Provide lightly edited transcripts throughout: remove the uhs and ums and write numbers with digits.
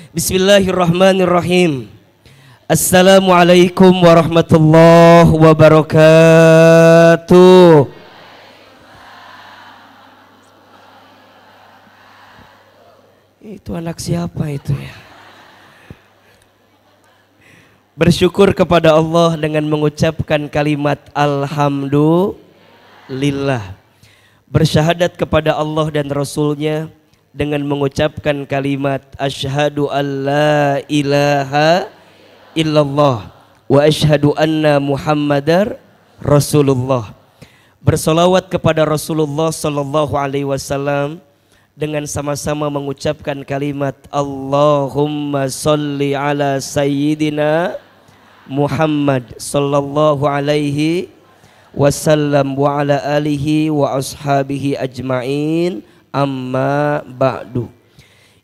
Bismillahirrahmanirrahim. Assalamualaikum warahmatullahi wabarakatuh. Itu anak siapa itu ya? Bersyukur kepada Allah dengan mengucapkan kalimat Alhamdulillah. Bersyahadat kepada Allah dan Rasulnya dengan mengucapkan kalimat asyhadu alla ilaha illallah wa asyhadu anna muhammadar rasulullah. Bersolawat kepada Rasulullah sallallahu alaihi wasallam dengan sama-sama mengucapkan kalimat Allahumma sholli ala sayyidina Muhammad sallallahu alaihi wasallam wa ala alihi wa ashabihi ajma'in. Amma ba'du.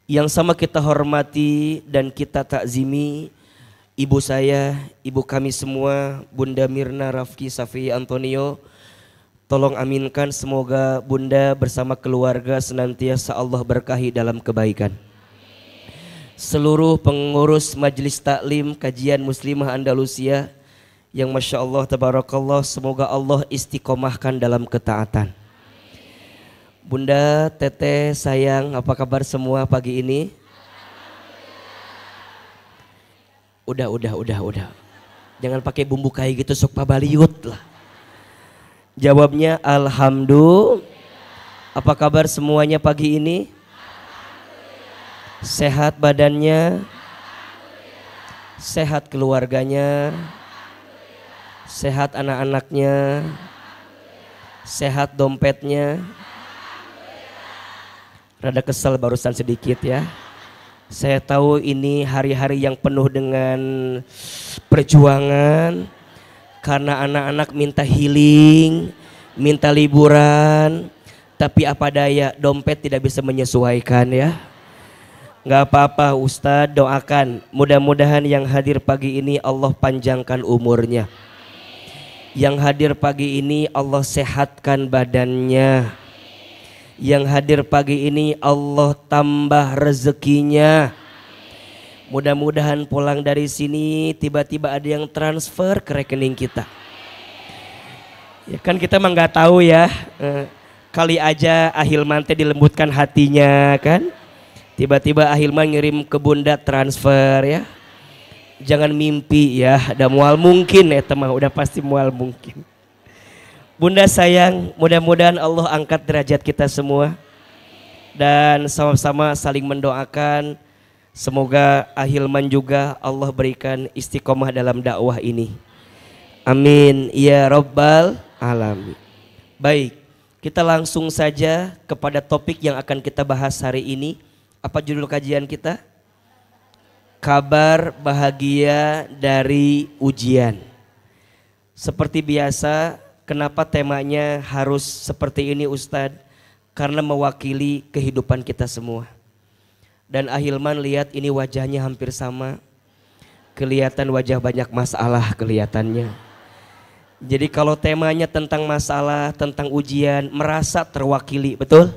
Yang sama kita hormati dan kita takzimi ibu saya, ibu kami semua, Bunda Mirna Rafki Safi Antonio. Tolong aminkan semoga Bunda bersama keluarga senantiasa Allah berkahi dalam kebaikan. Seluruh pengurus majelis taklim kajian Muslimah Andalusia yang Masya Allah tabarakallah, semoga Allah istiqomahkan dalam ketaatan. Bunda, Teteh, sayang, apa kabar semua pagi ini? Udah. Jangan pakai bumbu kayak gitu, sok pabaliut lah. Jawabnya Alhamdulillah. Apa kabar semuanya pagi ini? Sehat badannya? Sehat keluarganya? Sehat anak-anaknya? Sehat dompetnya? Rada kesel barusan sedikit ya. Saya tahu ini hari-hari yang penuh dengan perjuangan karena anak-anak minta healing, minta liburan, tapi apa daya dompet tidak bisa menyesuaikan ya. Gak apa-apa Ustadz, doakan mudah-mudahan yang hadir pagi ini Allah panjangkan umurnya. Yang hadir pagi ini Allah sehatkan badannya. Yang hadir pagi ini Allah tambah rezekinya. Mudah-mudahan pulang dari sini tiba-tiba ada yang transfer ke rekening kita. Ya kan kita mah nggak tahu ya. Kali aja Ahilman teh dilembutkan hatinya kan. Tiba-tiba Ahilman ngirim ke Bunda transfer ya. Jangan mimpi ya. Udah mual mungkin ya teman, udah pasti mual mungkin. Bunda sayang, mudah-mudahan Allah angkat derajat kita semua dan sama-sama saling mendoakan semoga Ahilman juga Allah berikan istiqomah dalam dakwah ini. Amin ya rabbal alamin. Baik, kita langsung saja kepada topik yang akan kita bahas hari ini. Apa judul kajian kita? Kabar bahagia dari ujian. Seperti biasa, kenapa temanya harus seperti ini Ustadz? Karena mewakili kehidupan kita semua. Dan Ahilman lihat ini wajahnya hampir sama. Kelihatan wajah banyak masalah kelihatannya. Jadi kalau temanya tentang masalah, tentang ujian, merasa terwakili, betul?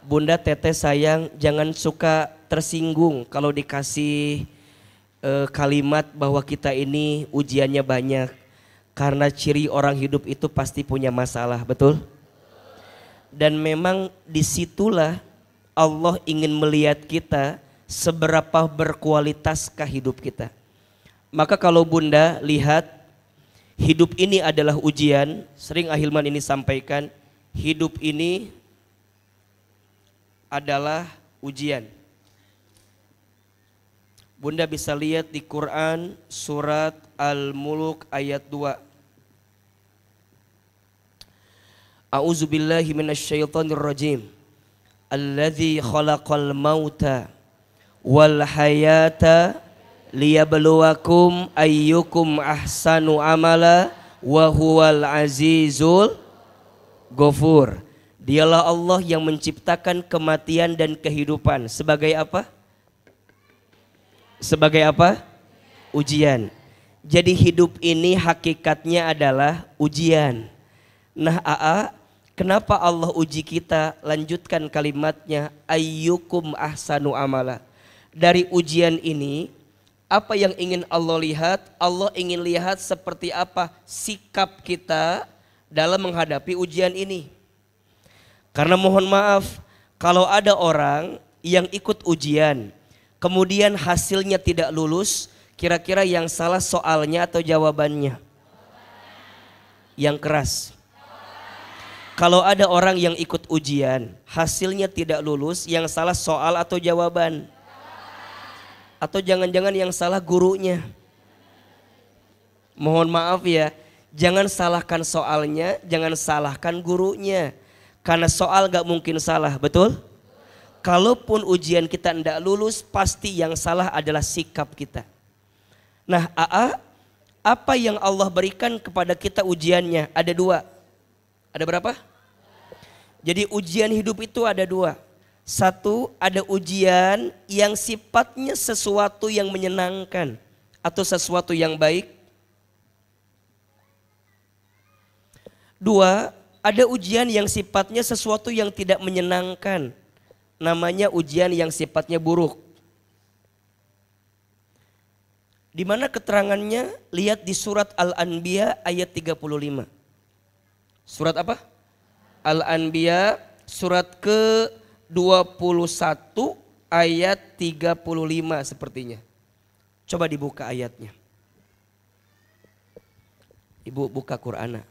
Bunda, Teteh, sayang, jangan suka tersinggung kalau dikasih kalimat bahwa kita ini ujiannya banyak. Karena ciri orang hidup itu pasti punya masalah, betul? Dan memang disitulah Allah ingin melihat kita seberapa berkualitaskah hidup kita. Maka kalau Bunda lihat hidup ini adalah ujian, sering Ahilman ini sampaikan, hidup ini adalah ujian. Bunda bisa lihat di Quran surat Al-Mulk ayat 2. A'udzubillahi minasyaitonirrajim. Alladzi khalaqal mauta wal hayata liyabluwakum ayyukum ahsanu amala wa huwal azizul ghafur. Dialah Allah yang menciptakan kematian dan kehidupan sebagai apa? Sebagai apa? Ujian. Jadi hidup ini hakikatnya adalah ujian. Nah, kenapa Allah uji kita? Lanjutkan kalimatnya, ayyukum ahsanu amala. dari ujian ini, apa yang ingin Allah lihat? Allah ingin lihat seperti apa sikap kita dalam menghadapi ujian ini. Karena mohon maaf, kalau ada orang yang ikut ujian, kemudian hasilnya tidak lulus, kira-kira yang salah soalnya atau jawabannya? Yang keras. Kalau ada orang yang ikut ujian, hasilnya tidak lulus, yang salah soal atau jawaban? Atau jangan-jangan yang salah gurunya? Mohon maaf ya, jangan salahkan soalnya, jangan salahkan gurunya. Karena soal gak mungkin salah, betul? Kalaupun ujian kita tidak lulus, pasti yang salah adalah sikap kita. Nah, apa yang Allah berikan kepada kita ujiannya? Ada dua. Ada berapa? Jadi ujian hidup itu ada dua. Satu, ada ujian yang sifatnya sesuatu yang menyenangkan atau sesuatu yang baik. Dua, ada ujian yang sifatnya sesuatu yang tidak menyenangkan. Namanya ujian yang sifatnya buruk. Di mana keterangannya? Lihat di surat Al-Anbiya ayat 35. Surat apa? Al-Anbiya surat ke-21 ayat 35 sepertinya. Coba dibuka ayatnya. Ibu buka Qur'ana.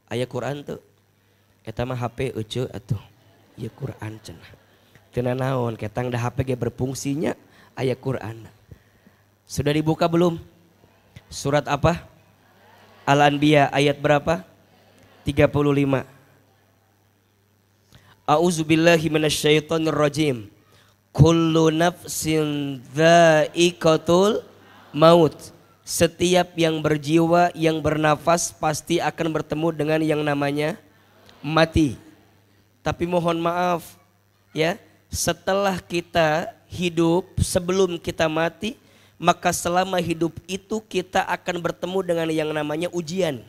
Ayat Qur'an tuh. Eta mah HP ece atuh. Ieu Qur'an cenah. Teu naon ketang da HP ge berfungsinya ayat Qur'an. Sudah dibuka belum? Surat apa? Al-Anbiya ayat berapa? 35. A'udzubillahi minasyaitonir rajim. Kullu nafsin dha'iqatul maut. Setiap yang berjiwa, yang bernafas pasti akan bertemu dengan yang namanya mati. Tapi mohon maaf ya, setelah kita hidup, sebelum kita mati, maka selama hidup itu kita akan bertemu dengan yang namanya ujian.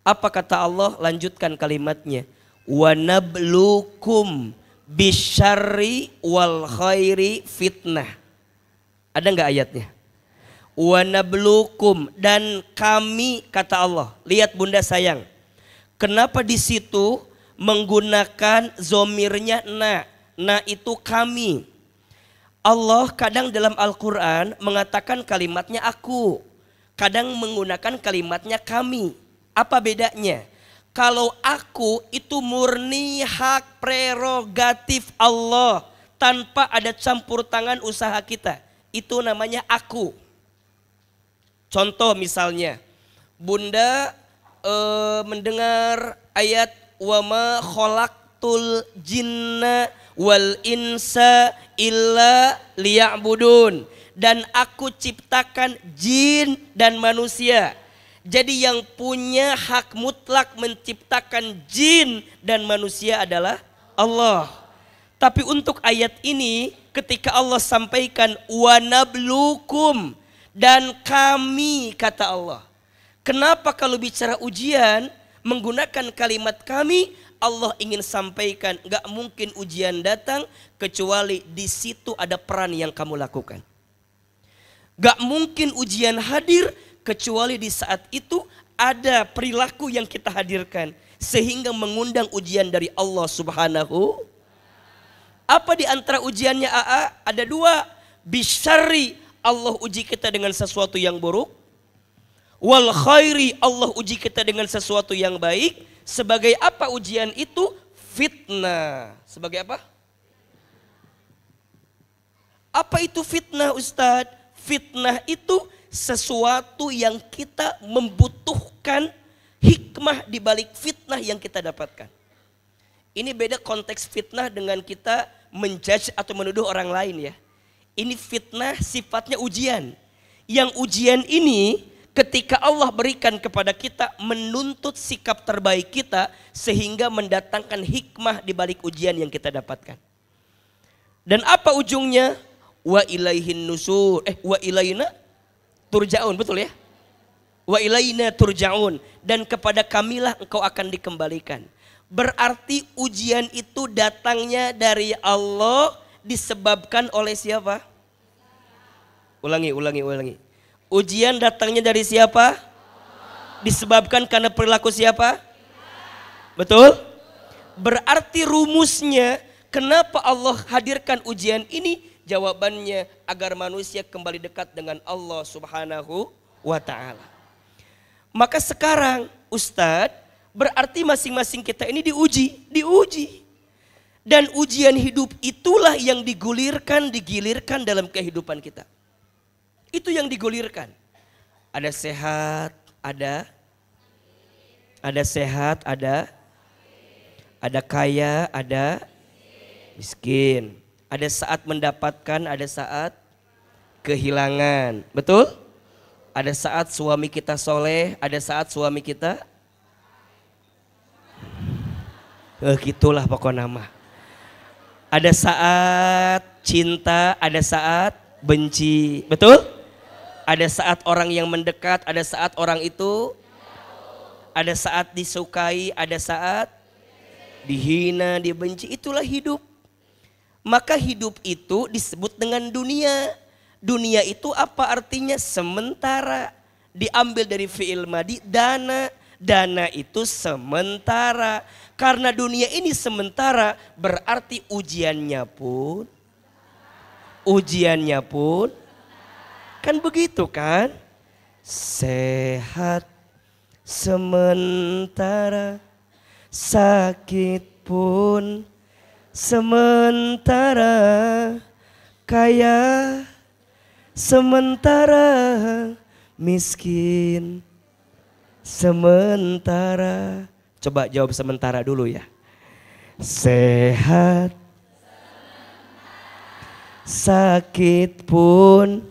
Apa kata Allah? Lanjutkan kalimatnya. Wa nablukum bisyarri wal khairi fitnah. Ada enggak ayatnya? Wa nablukum, dan kami, kata Allah. Lihat bunda sayang. Kenapa di situ menggunakan zomirnya na? Na itu kami. Allah kadang dalam Al-Quran mengatakan kalimatnya aku. Kadang menggunakan kalimatnya kami. Apa bedanya? Kalau aku itu murni hak prerogatif Allah. Tanpa ada campur tangan usaha kita. Itu namanya aku. Contoh misalnya. Bunda mendengar ayat wa ma khalaqtul jinna wal insa illa liya'budun, dan aku ciptakan jin dan manusia. Jadi yang punya hak mutlak menciptakan jin dan manusia adalah Allah. Tapi untuk ayat ini ketika Allah sampaikan wa nablukum, dan kami, kata Allah. Kenapa kalau bicara ujian menggunakan kalimat kami? Allah ingin sampaikan gak mungkin ujian datang kecuali di situ ada peran yang kamu lakukan. Gak mungkin ujian hadir kecuali di saat itu ada perilaku yang kita hadirkan sehingga mengundang ujian dari Allah Subhanahu. Apa di antara ujiannya Ada dua. Bisyarri, Allah uji kita dengan sesuatu yang buruk. Wal khairi, Allah uji kita dengan sesuatu yang baik. Sebagai apa ujian itu? Fitnah. Sebagai apa? Apa itu fitnah Ustadz? Fitnah itu sesuatu yang kita membutuhkan hikmah di balik fitnah yang kita dapatkan. Ini beda konteks fitnah dengan kita menjudge atau menuduh orang lain ya. Ini fitnah sifatnya ujian. Yang ujian ini ketika Allah berikan kepada kita menuntut sikap terbaik kita sehingga mendatangkan hikmah di balik ujian yang kita dapatkan. Dan apa ujungnya? Wa ilaihin nusur. Wa ilaina turja'un, betul ya? Wa ilaina turja'un, dan kepada kamilah engkau akan dikembalikan. Berarti ujian itu datangnya dari Allah disebabkan oleh siapa? Ulangi. Ujian datangnya dari siapa? Disebabkan karena perilaku siapa? Betul? Berarti rumusnya kenapa Allah hadirkan ujian ini? Jawabannya agar manusia kembali dekat dengan Allah Subhanahu wa ta'ala. Maka sekarang Ustadz, berarti masing-masing kita ini diuji. Dan ujian hidup itulah yang digilirkan dalam kehidupan kita. Itu yang digulirkan. Ada sehat, ada sehat, ada kaya, ada miskin. Ada saat mendapatkan, ada saat kehilangan. Betul? Ada saat suami kita soleh, ada saat suami kita gitulah pokoknya nama. Ada saat cinta, ada saat benci. Betul? Ada saat orang yang mendekat, ada saat orang itu ada saat disukai, ada saat dihina, dibenci. Itulah hidup. Maka hidup itu disebut dengan dunia. Dunia itu apa artinya? Sementara. Diambil dari fi'il madi, dana. Dana itu sementara. Karena dunia ini sementara, berarti ujiannya pun kan begitu kan? Sehat sementara, sakit pun sementara, kaya sementara, miskin sementara. Coba jawab sementara dulu ya. Sehat sakit pun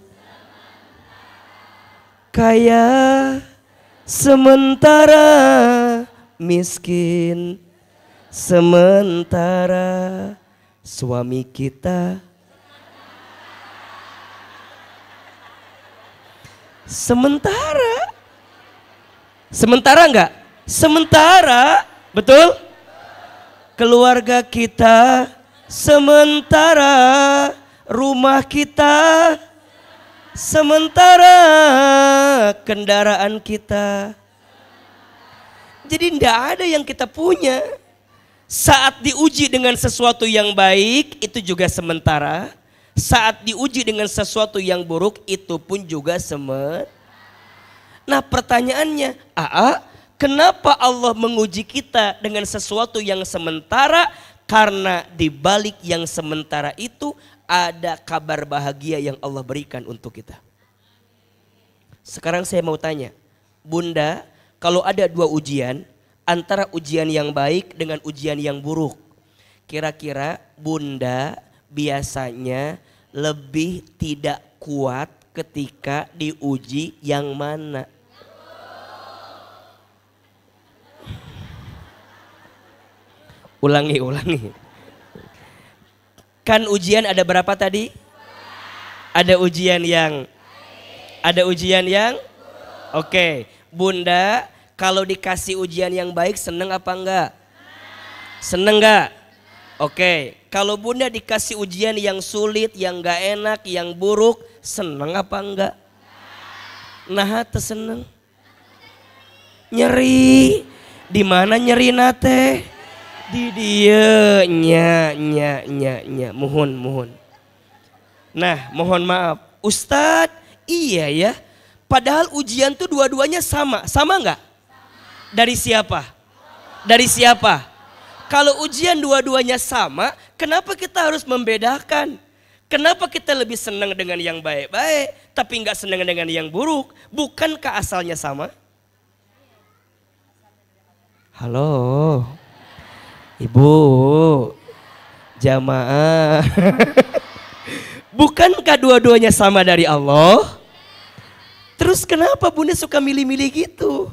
kaya sementara, miskin sementara, suami kita sementara. Sementara enggak? Sementara, betul? Keluarga kita sementara, rumah kita sementara, kendaraan kita. Jadi tidak ada yang kita punya. Saat diuji dengan sesuatu yang baik itu juga sementara. Saat diuji dengan sesuatu yang buruk itu pun juga sementara. Nah pertanyaannya, kenapa Allah menguji kita dengan sesuatu yang sementara? Karena di balik yang sementara itu ada kabar bahagia yang Allah berikan untuk kita. Sekarang saya mau tanya, Bunda, kalau ada dua ujian, antara ujian yang baik dengan ujian yang buruk, kira-kira Bunda biasanya lebih tidak kuat ketika diuji yang mana? Ulangi. Kan ujian ada berapa tadi? Ada ujian yang Oke. Bunda, kalau dikasih ujian yang baik seneng apa enggak? Seneng enggak? Oke. Kalau Bunda dikasih ujian yang sulit, yang enggak enak, yang buruk, seneng apa enggak? Nah, seneng. Nyeri. Di mana nyeri nate? Di dia nya mohon. Nah, mohon maaf Ustadz, iya ya, padahal ujian tuh dua-duanya sama nggak? Dari siapa? Kalau ujian dua-duanya sama, kenapa kita harus membedakan? Kenapa kita lebih senang dengan yang baik-baik tapi nggak senang dengan yang buruk? Bukankah asalnya sama? Halo Ibu, jamaah. Bukankah dua-duanya sama dari Allah? Terus kenapa Bunda suka milih-milih gitu?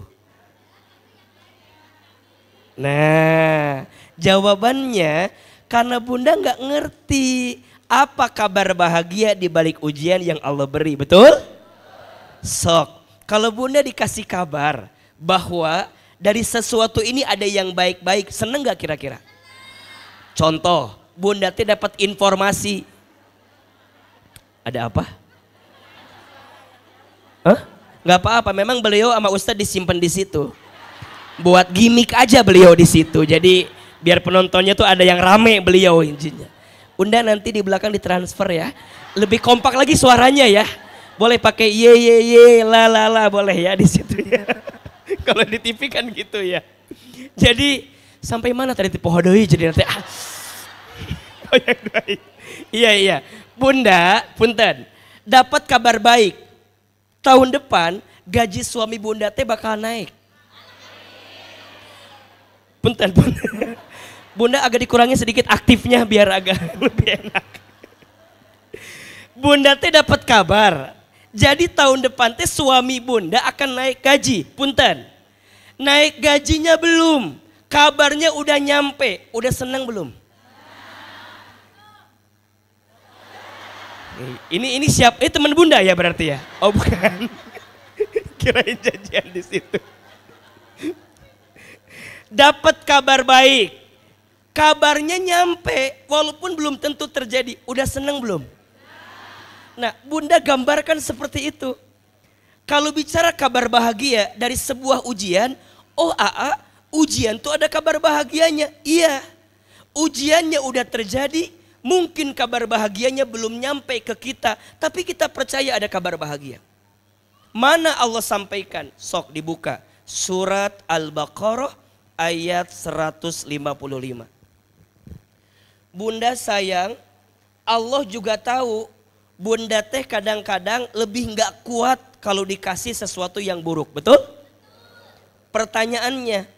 Nah, jawabannya karena Bunda nggak ngerti apa kabar bahagia di balik ujian yang Allah beri, betul? Sok, kalau Bunda dikasih kabar bahwa dari sesuatu ini ada yang baik-baik, seneng gak kira-kira? Contoh, Bunda dapat informasi. Ada apa? Nggak apa-apa, memang beliau sama Ustadz disimpan di situ. Buat gimmick aja beliau di situ. Jadi biar penontonnya tuh ada yang rame beliau intinya. Bunda nanti di belakang ditransfer ya. Lebih kompak lagi suaranya ya. Boleh pakai ye la la la boleh ya di situ ya. Kalau di TV kan gitu ya. Jadi sampai mana tadi tipe hodoi jadi nanti oh yang baik. Iya. Bunda, punten. Dapat kabar baik. Tahun depan gaji suami Bunda teh bakal naik. Punten. Bunda agak dikurangi sedikit aktifnya biar agak lebih enak. Bunda teh dapat kabar. Jadi tahun depan teh suami Bunda akan naik gaji. Punten. Naik gajinya belum. Kabarnya udah nyampe. Udah senang belum? Ini siap? Teman Bunda ya berarti ya? Oh bukan. Kirain janjian di situ. Dapat kabar baik. Kabarnya nyampe walaupun belum tentu terjadi. Udah senang belum? Nah, Bunda gambarkan seperti itu. Kalau bicara kabar bahagia dari sebuah ujian, oh ujian tuh ada kabar bahagianya. Iya. Ujiannya udah terjadi, mungkin kabar bahagianya belum nyampe ke kita, tapi kita percaya ada kabar bahagia. Mana Allah sampaikan? Sok dibuka. Surat Al-Baqarah ayat 155. Bunda sayang, Allah juga tahu Bunda teh kadang-kadang lebih nggak kuat kalau dikasih sesuatu yang buruk, betul? Pertanyaannya,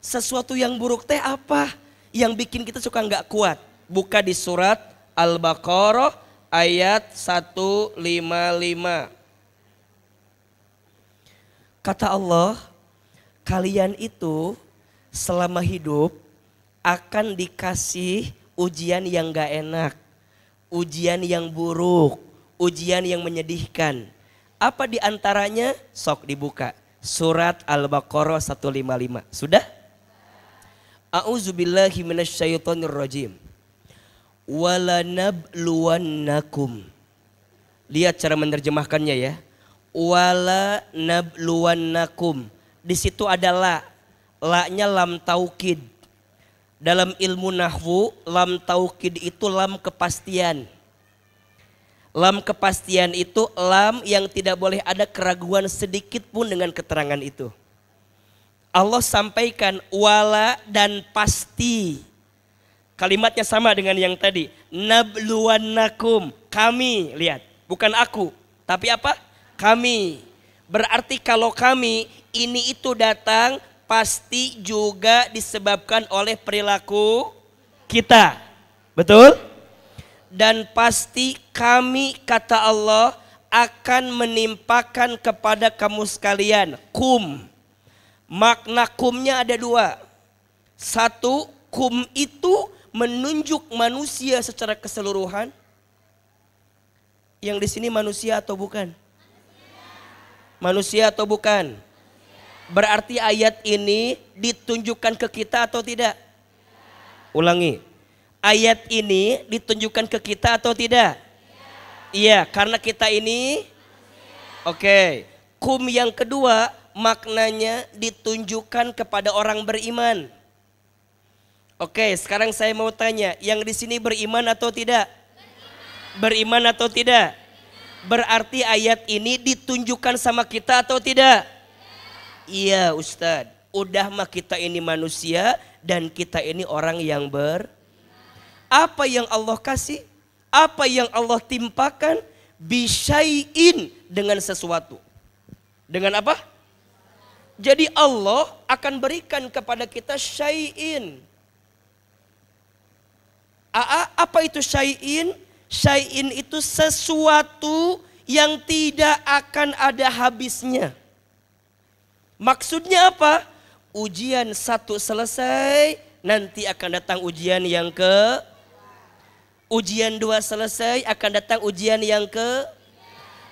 sesuatu yang buruk teh apa yang bikin kita suka nggak kuat? Buka di surat Al-Baqarah ayat 155. Kata Allah, kalian itu selama hidup akan dikasih ujian yang gak enak, ujian yang buruk, ujian yang menyedihkan. Apa diantaranya? Sok dibuka. Surat Al-Baqarah 155. Sudah? A'udzubillahi minasyaitonirrajim. Walanabluwannakum. Lihat cara menerjemahkannya ya. Walanabluwannakum. Di situ ada la. La-nya lam taukid. Dalam ilmu nahwu, lam taukid itu lam kepastian. Lam kepastian itu lam yang tidak boleh ada keraguan sedikit pun dengan keterangan itu. Allah sampaikan wala dan pasti. Kalimatnya sama dengan yang tadi. Nabluwannakum. Kami, lihat. Bukan aku. Tapi apa? Kami. Berarti kalau kami ini itu datang pasti juga disebabkan oleh perilaku kita. Betul? Dan pasti kami, kata Allah, akan menimpakan kepada kamu sekalian. Kum. Makna kumnya ada dua. Satu, kum itu menunjuk manusia secara keseluruhan. Yang di sini manusia atau bukan? Manusia atau bukan? Berarti ayat ini ditunjukkan ke kita atau tidak? Ulangi. Ayat ini ditunjukkan ke kita atau tidak? Iya, karena kita ini oke. Kum yang kedua maknanya ditunjukkan kepada orang beriman. Oke, sekarang saya mau tanya, yang di sini beriman atau tidak? Beriman atau tidak? Berarti ayat ini ditunjukkan sama kita atau tidak? Iya Ustadz, udah mah kita ini manusia dan kita ini orang yang apa yang Allah kasih, apa yang Allah timpakan, bisyai'in dengan sesuatu. Dengan apa? Jadi Allah akan berikan kepada kita syai'in. Apa itu syai'in? Syai'in itu sesuatu yang tidak akan ada habisnya. Maksudnya apa? Ujian satu selesai, nanti akan datang ujian yang ujian 2 selesai, akan datang ujian yang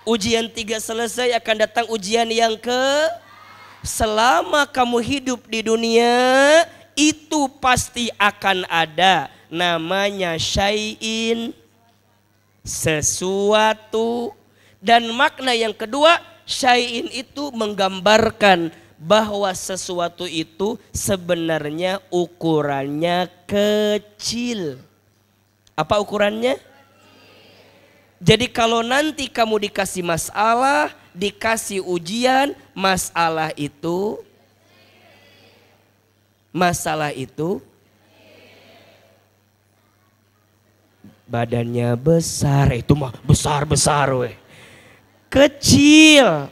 ujian 3 selesai, akan datang ujian yang selama kamu hidup di dunia, itu pasti akan ada namanya syai'in, sesuatu. Dan makna yang kedua, Syai'in itu menggambarkan bahwa sesuatu itu sebenarnya ukurannya kecil. Apa ukurannya? Jadi kalau nanti kamu dikasih masalah, dikasih ujian, masalah itu badannya besar, itu mah besar-besar weh. Kecil.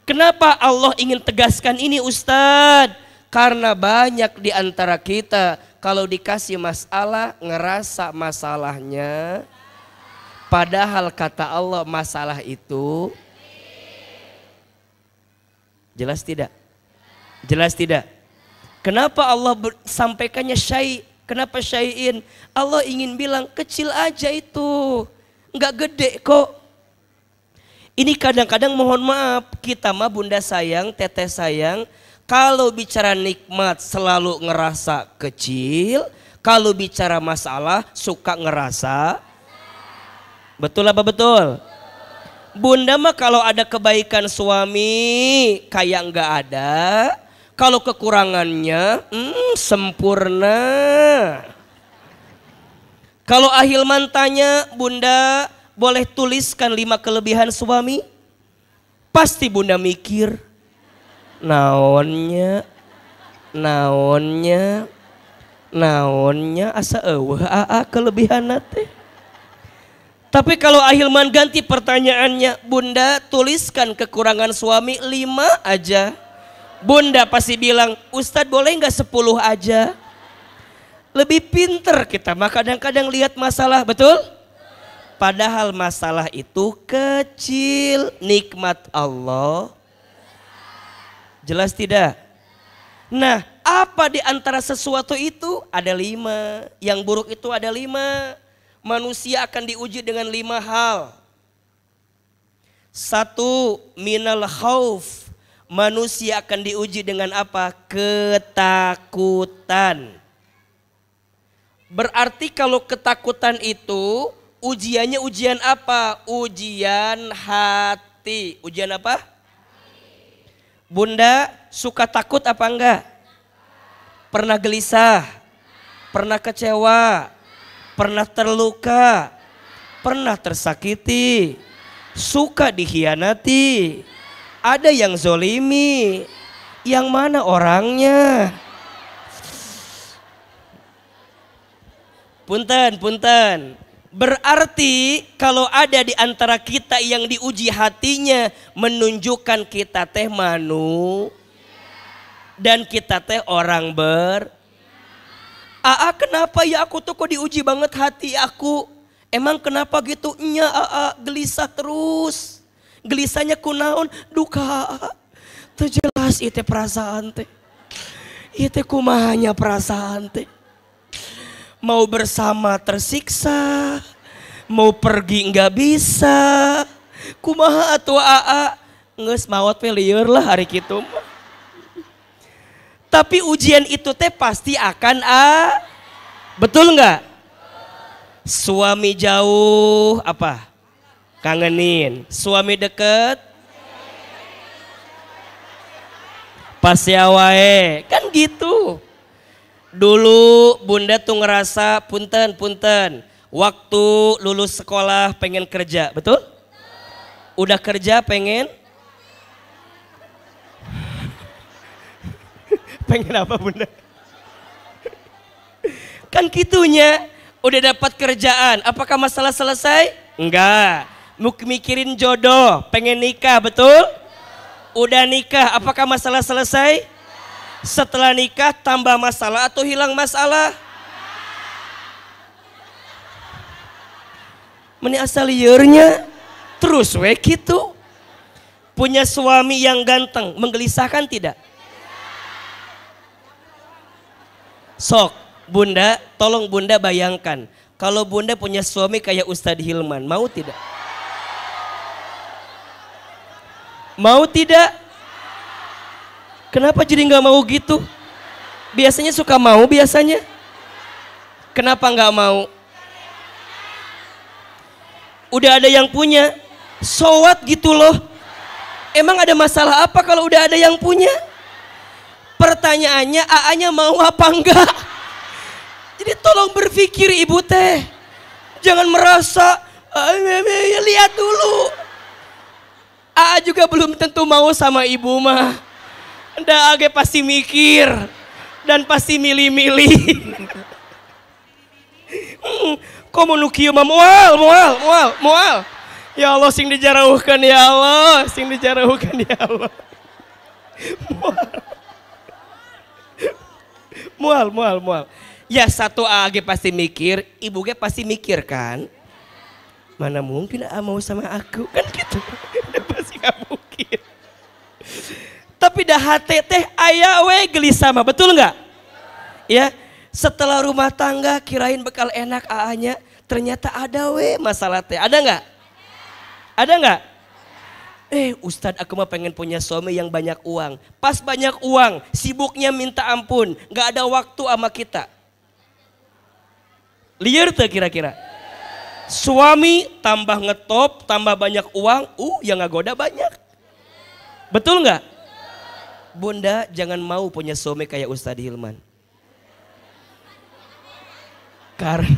Kenapa Allah ingin tegaskan ini Ustadz? Karena banyak di antara kita kalau dikasih masalah ngerasa masalahnya, padahal kata Allah masalah itu jelas tidak? Jelas tidak? Kenapa Allah sampaikannya syai'? Kenapa syai'in? Allah ingin bilang kecil aja itu, nggak gede kok. Ini kadang-kadang mohon maaf, kita mah bunda sayang, teteh sayang, kalau bicara nikmat selalu ngerasa kecil, kalau bicara masalah suka ngerasa. Betul apa betul? Bunda mah kalau ada kebaikan suami kayak nggak ada, kalau kekurangannya sempurna. Kalau ahilman tanya, bunda boleh tuliskan 5 kelebihan suami? Pasti bunda mikir, naonnya asa eueuh kelebihan teh. Tapi kalau ahilman ganti pertanyaannya, bunda tuliskan kekurangan suami 5 aja. Bunda pasti bilang, Ustadz boleh nggak 10 aja? Lebih pinter kita mah kadang-kadang lihat masalah, betul? Padahal masalah itu kecil, nikmat Allah. Jelas tidak? Nah, apa di antara sesuatu itu? Ada 5. Yang buruk itu ada 5. Manusia akan diuji dengan 5 hal. 1, minal khauf. Manusia akan diuji dengan apa? Ketakutan. Berarti kalau ketakutan itu ujiannya ujian apa? Ujian hati. Ujian apa? Bunda suka takut apa enggak? Pernah gelisah? Pernah kecewa? Pernah terluka? Pernah tersakiti? Suka dikhianati? Ada yang zolimi? Yang mana orangnya? Punten. Berarti kalau ada di antara kita yang diuji hatinya menunjukkan kita teh dan kita teh orang kenapa ya aku tuh kok diuji banget hati aku? Emang kenapa gitu? Nya gelisah terus. Gelisahnya kunaon? Duka. Teu jelas ieu teh perasaan teh. Ieu teh kumahanya perasaan teh. Mau bersama tersiksa, mau pergi nggak bisa, kumaha atuh ngeus maot we lieur lah hari kitu mah. Tapi ujian itu teh pasti akan betul nggak? Suami jauh apa? Kangenin. Suami deket? Pasya wae, kan gitu. Dulu bunda tuh ngerasa punten, waktu lulus sekolah pengen kerja, betul? Udah kerja pengen? Pengen apa bunda? Kan gitunya, udah dapat kerjaan, apakah masalah selesai? Enggak, mikirin jodoh, pengen nikah, betul? Udah nikah, apakah masalah selesai? Setelah nikah tambah masalah atau hilang masalah? Meni asal liurnya terus we gitu. Punya suami yang ganteng menggelisahkan tidak? Sok bunda, tolong bunda bayangkan kalau bunda punya suami kayak Ustadz Hilman, mau tidak? Mau tidak? Kenapa jadi nggak mau gitu? Biasanya suka mau biasanya. Kenapa nggak mau? Udah ada yang punya, so what gitu loh. Emang ada masalah apa kalau udah ada yang punya? Pertanyaannya AA-nya mau apa enggak? Jadi tolong berpikir ibu teh. Jangan merasa, lihat dulu. AA juga belum tentu mau sama ibu mah. Nda age pasti mikir. Dan pasti milih-milih. Komo nu kieu mah moal. Ya Allah sing dijarauhkan ya Allah, sing dijarauhkan ya Allah. Mual. Ya satu age pasti mikir, ibu ge pasti mikir kan. Mana mungkin mau sama aku kan gitu. Pasti gak mungkin. Tapi dah hati teh aya we gelisah mah, betul nggak? Ya, setelah rumah tangga kirain bekal enak AA-nya, ternyata ada we masalah teh. Ada nggak? Ada nggak? Ustadz aku mah pengen punya suami yang banyak uang. Pas banyak uang, sibuknya minta ampun, nggak ada waktu sama kita. Liar tuh kira-kira. Suami tambah ngetop, tambah banyak uang, yang ngagoda banyak. Betul nggak? Bunda jangan mau punya suami kayak Ustadz Hilman. Karena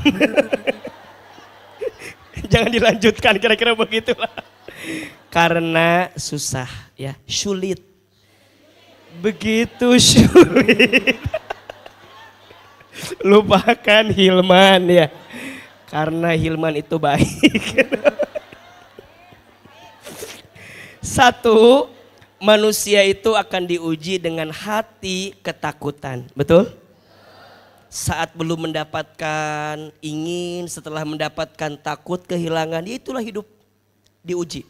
jangan dilanjutkan kira-kira begitulah. Karena susah ya, sulit. Begitu sulit. Lupakan Hilman ya. Karena Hilman itu baik. Satu, manusia itu akan diuji dengan hati ketakutan. Betul? Saat belum mendapatkan, ingin, setelah mendapatkan takut kehilangan, itulah hidup diuji.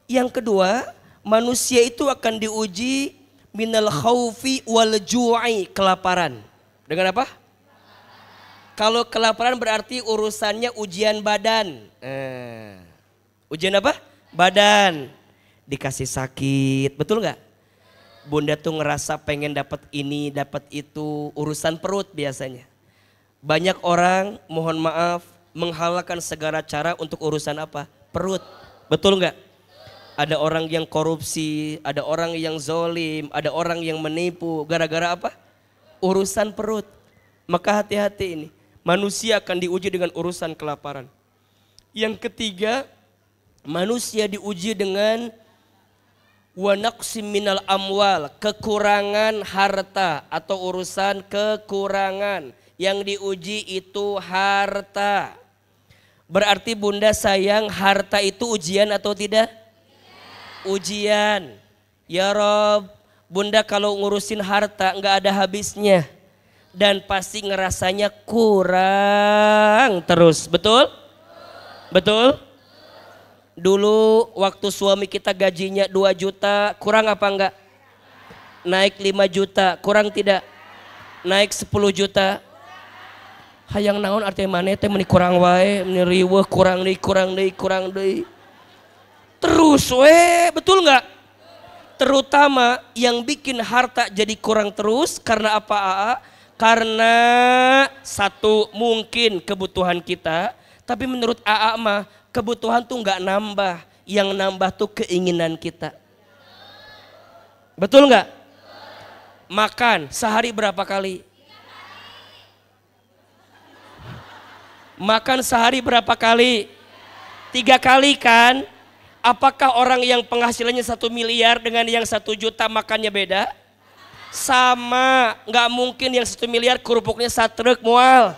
Yang kedua, manusia itu akan diuji minal khaufi wal ju'i, kelaparan. Dengan apa? Kalau kelaparan berarti urusannya ujian badan. Ujian apa? Badan. Dikasih sakit, betul nggak? Bunda tuh ngerasa pengen dapat ini, dapat itu, urusan perut biasanya. Banyak orang, mohon maaf, menghalalkan segala cara untuk urusan apa? Perut, betul nggak? Ada orang yang korupsi, ada orang yang zolim, ada orang yang menipu, gara-gara apa? Urusan perut. Maka hati-hati ini, manusia akan diuji dengan urusan kelaparan. Yang ketiga, manusia diuji dengan wa naqsim minal amwal, kekurangan harta atau urusan kekurangan. Yang diuji itu harta. Berarti Bunda sayang harta itu ujian atau tidak? Ujian. Ya Rob, Bunda kalau ngurusin harta nggak ada habisnya. Dan pasti ngerasanya kurang terus, betul? Betul? Dulu waktu suami kita gajinya 2 juta, kurang apa enggak? Naik 5 juta, kurang tidak? Naik 10 juta. Hayang naon artinya mana teh meni kurang wae, meni riweuh kurang deui. Terus we, betul enggak? Terutama yang bikin harta jadi kurang terus karena apa AA? Karena satu mungkin kebutuhan kita, tapi menurut AA mah kebutuhan tuh nggak nambah, yang nambah tuh keinginan kita. Betul nggak? Makan sehari berapa kali? Makan sehari berapa kali? 3 kali kan? Apakah orang yang penghasilannya 1 miliar dengan yang 1 juta makannya beda? Sama, nggak mungkin yang 1 miliar kerupuknya 1 truk mual.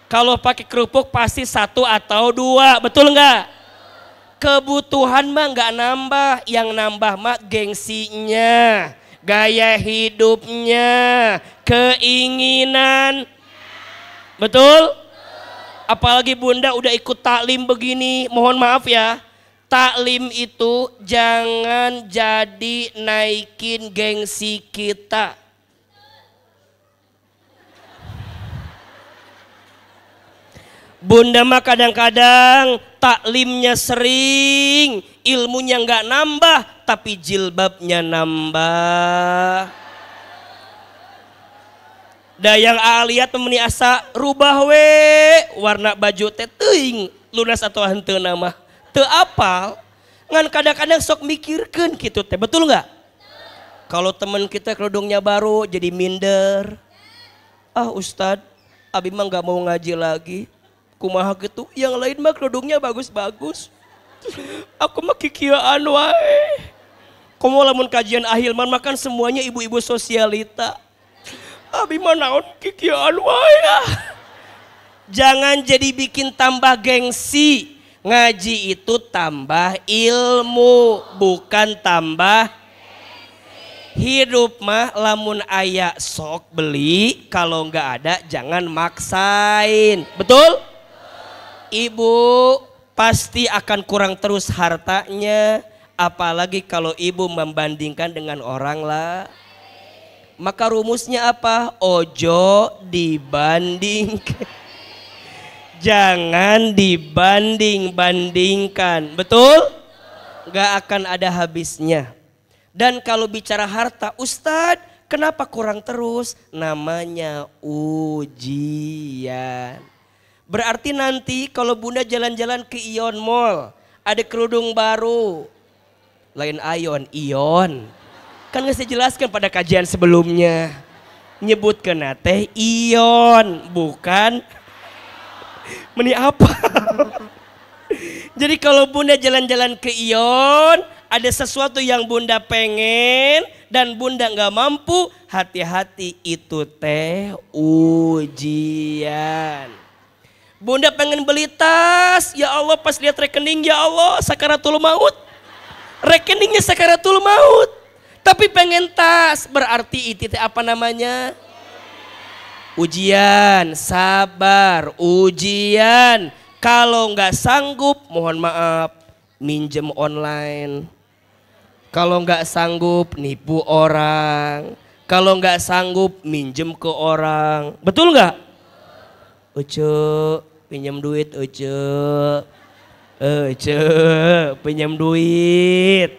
Kalau pakai kerupuk pasti 1 atau 2, betul nggak? Kebutuhan mah nggak nambah, yang nambah mah gengsinya, gaya hidupnya, keinginan, betul? Apalagi Bunda udah ikut taklim begini, mohon maaf ya. Taklim itu jangan jadi naikin gengsi kita. Bunda mah kadang-kadang taklimnya sering, ilmunya nggak nambah, tapi jilbabnya nambah. Da yang lihat memeni asa rubah we warna baju teh teuing lunas atau henteu nama. Teu apal, Ngan kadang-kadang sok mikirkan gitu teh, betul nggak? Kalau teman kita kerudungnya baru jadi minder. Ah Ustadz, abi mah nggak mau ngaji lagi. Kumaha gitu, yang lain mah kerudungnya bagus-bagus. Aku mah kikiaan wae. Komo lamun kajian ahilman makan semuanya ibu-ibu sosialita. Abi mah naon kikiaan wae ah. Jangan jadi bikin tambah gengsi. Ngaji itu tambah ilmu, bukan tambah hidup mah lamun aya sok beli, kalau nggak ada jangan maksain. Betul? Ibu pasti akan kurang terus hartanya, apalagi kalau ibu membandingkan dengan orang lah. Maka rumusnya apa? Ojo dibandingkan. Jangan dibanding-bandingkan. Betul? Gak akan ada habisnya. Dan kalau bicara harta, Ustadz kenapa kurang terus? Namanya ujian. Berarti nanti kalau bunda jalan-jalan ke Ion Mall, ada kerudung baru. Lain Ion, Ion. Kan gak saya jelaskan pada kajian sebelumnya. Nyebutkan teh Ion, bukan meni apa. Jadi kalau bunda jalan-jalan ke Ion, ada sesuatu yang bunda pengen dan bunda gak mampu, hati-hati itu teh ujian. Bunda pengen beli tas, ya Allah pas lihat rekening, ya Allah sakaratul maut. Rekeningnya sakaratul maut. Tapi pengen tas, berarti itu apa namanya? Ujian, sabar, ujian. Kalau nggak sanggup, mohon maaf, minjem online. Kalau nggak sanggup, nipu orang. Kalau nggak sanggup, minjem ke orang. Betul nggak? Uce, pinjam duit, Uce. Pinjam duit.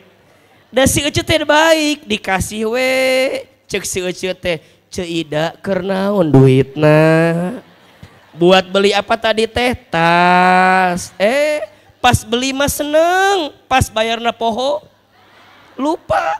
Dan si Uce teh baik, dikasih we. Cek si Uce teh. Ceida kernaun duitna buat beli apa tadi teh? Tas. Pas beli mah seneng, pas bayarna poho lupa.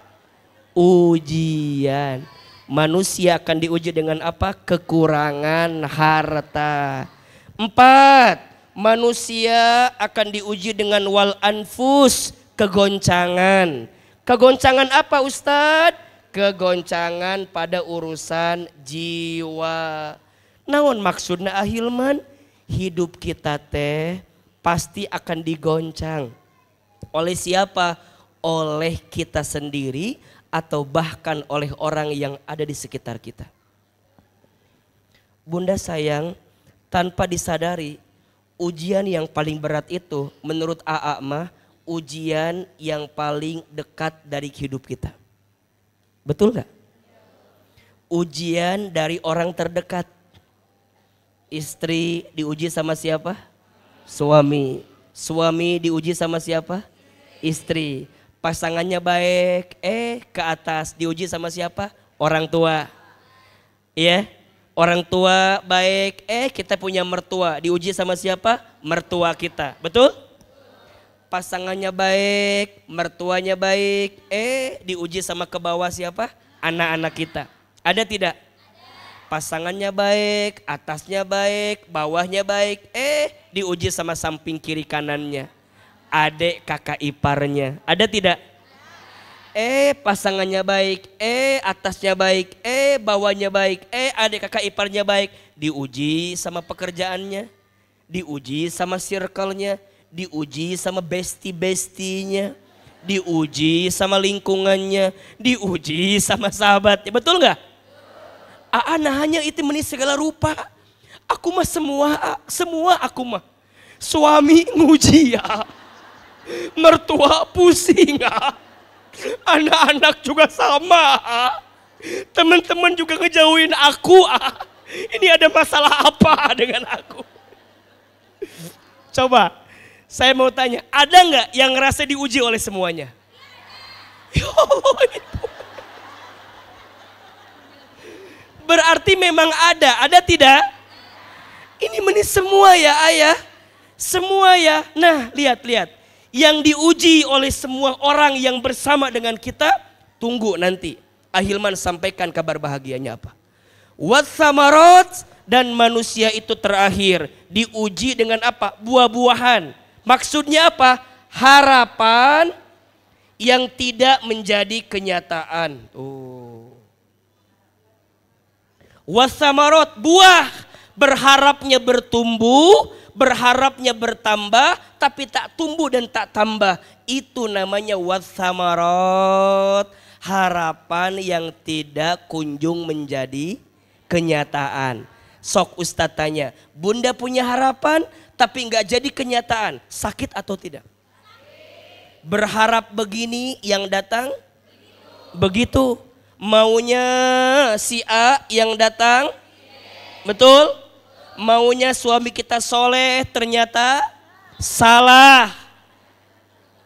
Ujian. Manusia akan diuji dengan apa? Kekurangan harta. 4. Manusia akan diuji dengan wal anfus, kegoncangan. Kegoncangan apa Ustadz? Kegoncangan pada urusan jiwa. Naon maksudna ahilman? Hidup kita teh pasti akan digoncang. Oleh siapa? Oleh kita sendiri atau bahkan oleh orang yang ada di sekitar kita. Bunda sayang, tanpa disadari ujian yang paling berat itu menurut AA mah ujian yang paling dekat dari hidup kita. Betul gak? Ujian dari orang terdekat. Istri diuji sama siapa? Suami. Suami diuji sama siapa? Istri. Pasangannya baik, ke atas diuji sama siapa? Orang tua. Iya, orang tua baik, kita punya mertua, diuji sama siapa? Mertua kita. Betul? Pasangannya baik, mertuanya baik, diuji sama ke bawah siapa? Anak-anak kita. Ada tidak? Pasangannya baik, atasnya baik, bawahnya baik, diuji sama samping kiri kanannya. Adik kakak iparnya. Ada tidak? Pasangannya baik, atasnya baik, bawahnya baik, adik kakak iparnya baik. Diuji sama pekerjaannya, diuji sama circle-nya, diuji sama bestie-bestinya, diuji sama lingkungannya, diuji sama sahabatnya. Betul nggak? Nah hanya itu meni segala rupa. Aku mah semua aku mah. Suami nguji ya, mertua pusing ya, anak-anak juga sama, teman-teman juga ngejauhin aku. Ini ada masalah apa dengan aku? Coba. Saya mau tanya, ada nggak yang ngerasa diuji oleh semuanya? Berarti memang ada tidak? Ini semua ya ayah, semua ya. Nah lihat, yang diuji oleh semua orang yang bersama dengan kita. Tunggu nanti Ahilman sampaikan kabar bahagianya apa. Watsamarat, dan manusia itu terakhir diuji dengan apa? Buah-buahan. Maksudnya apa? Harapan yang tidak menjadi kenyataan. Watsamarat, buah, berharapnya bertumbuh, berharapnya bertambah, tapi tak tumbuh dan tak tambah. Itu namanya watsamarat, harapan yang tidak kunjung menjadi kenyataan. Sok Ustadz tanya, Bunda punya harapan tapi nggak jadi kenyataan, sakit atau tidak? Berharap begini, yang datang begitu. Maunya si A, yang datang betul. Maunya suami kita soleh, ternyata salah.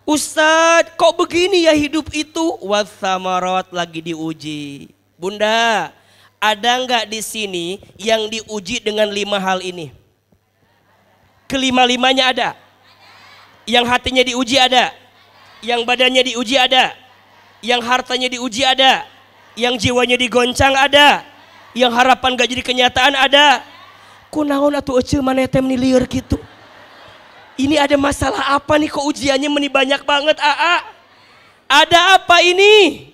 Ustadz, kok begini ya hidup itu? Watsamarat, lagi diuji. Bunda, ada nggak di sini yang diuji dengan 5 hal ini? Kelima-limanya ada. Yang hatinya diuji ada. Yang badannya diuji ada. Yang hartanya diuji ada. Yang jiwanya digoncang ada. Yang harapan gak jadi kenyataan ada. Kunaon atuh ece maneh teh lieur gitu. Ini ada masalah apa nih, kok ujiannya meni banyak banget AA? Ada apa ini?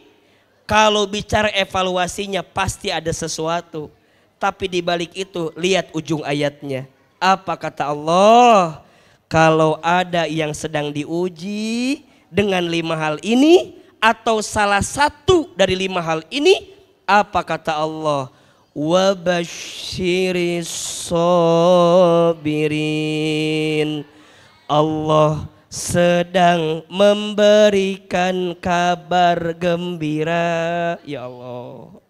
Kalau bicara evaluasinya pasti ada sesuatu. Tapi di balik itu lihat ujung ayatnya. Apa kata Allah? Kalau ada yang sedang diuji dengan 5 hal ini atau salah satu dari 5 hal ini, apa kata Allah? Wabashiris sabirin. Allah sedang memberikan kabar gembira. Ya Allah,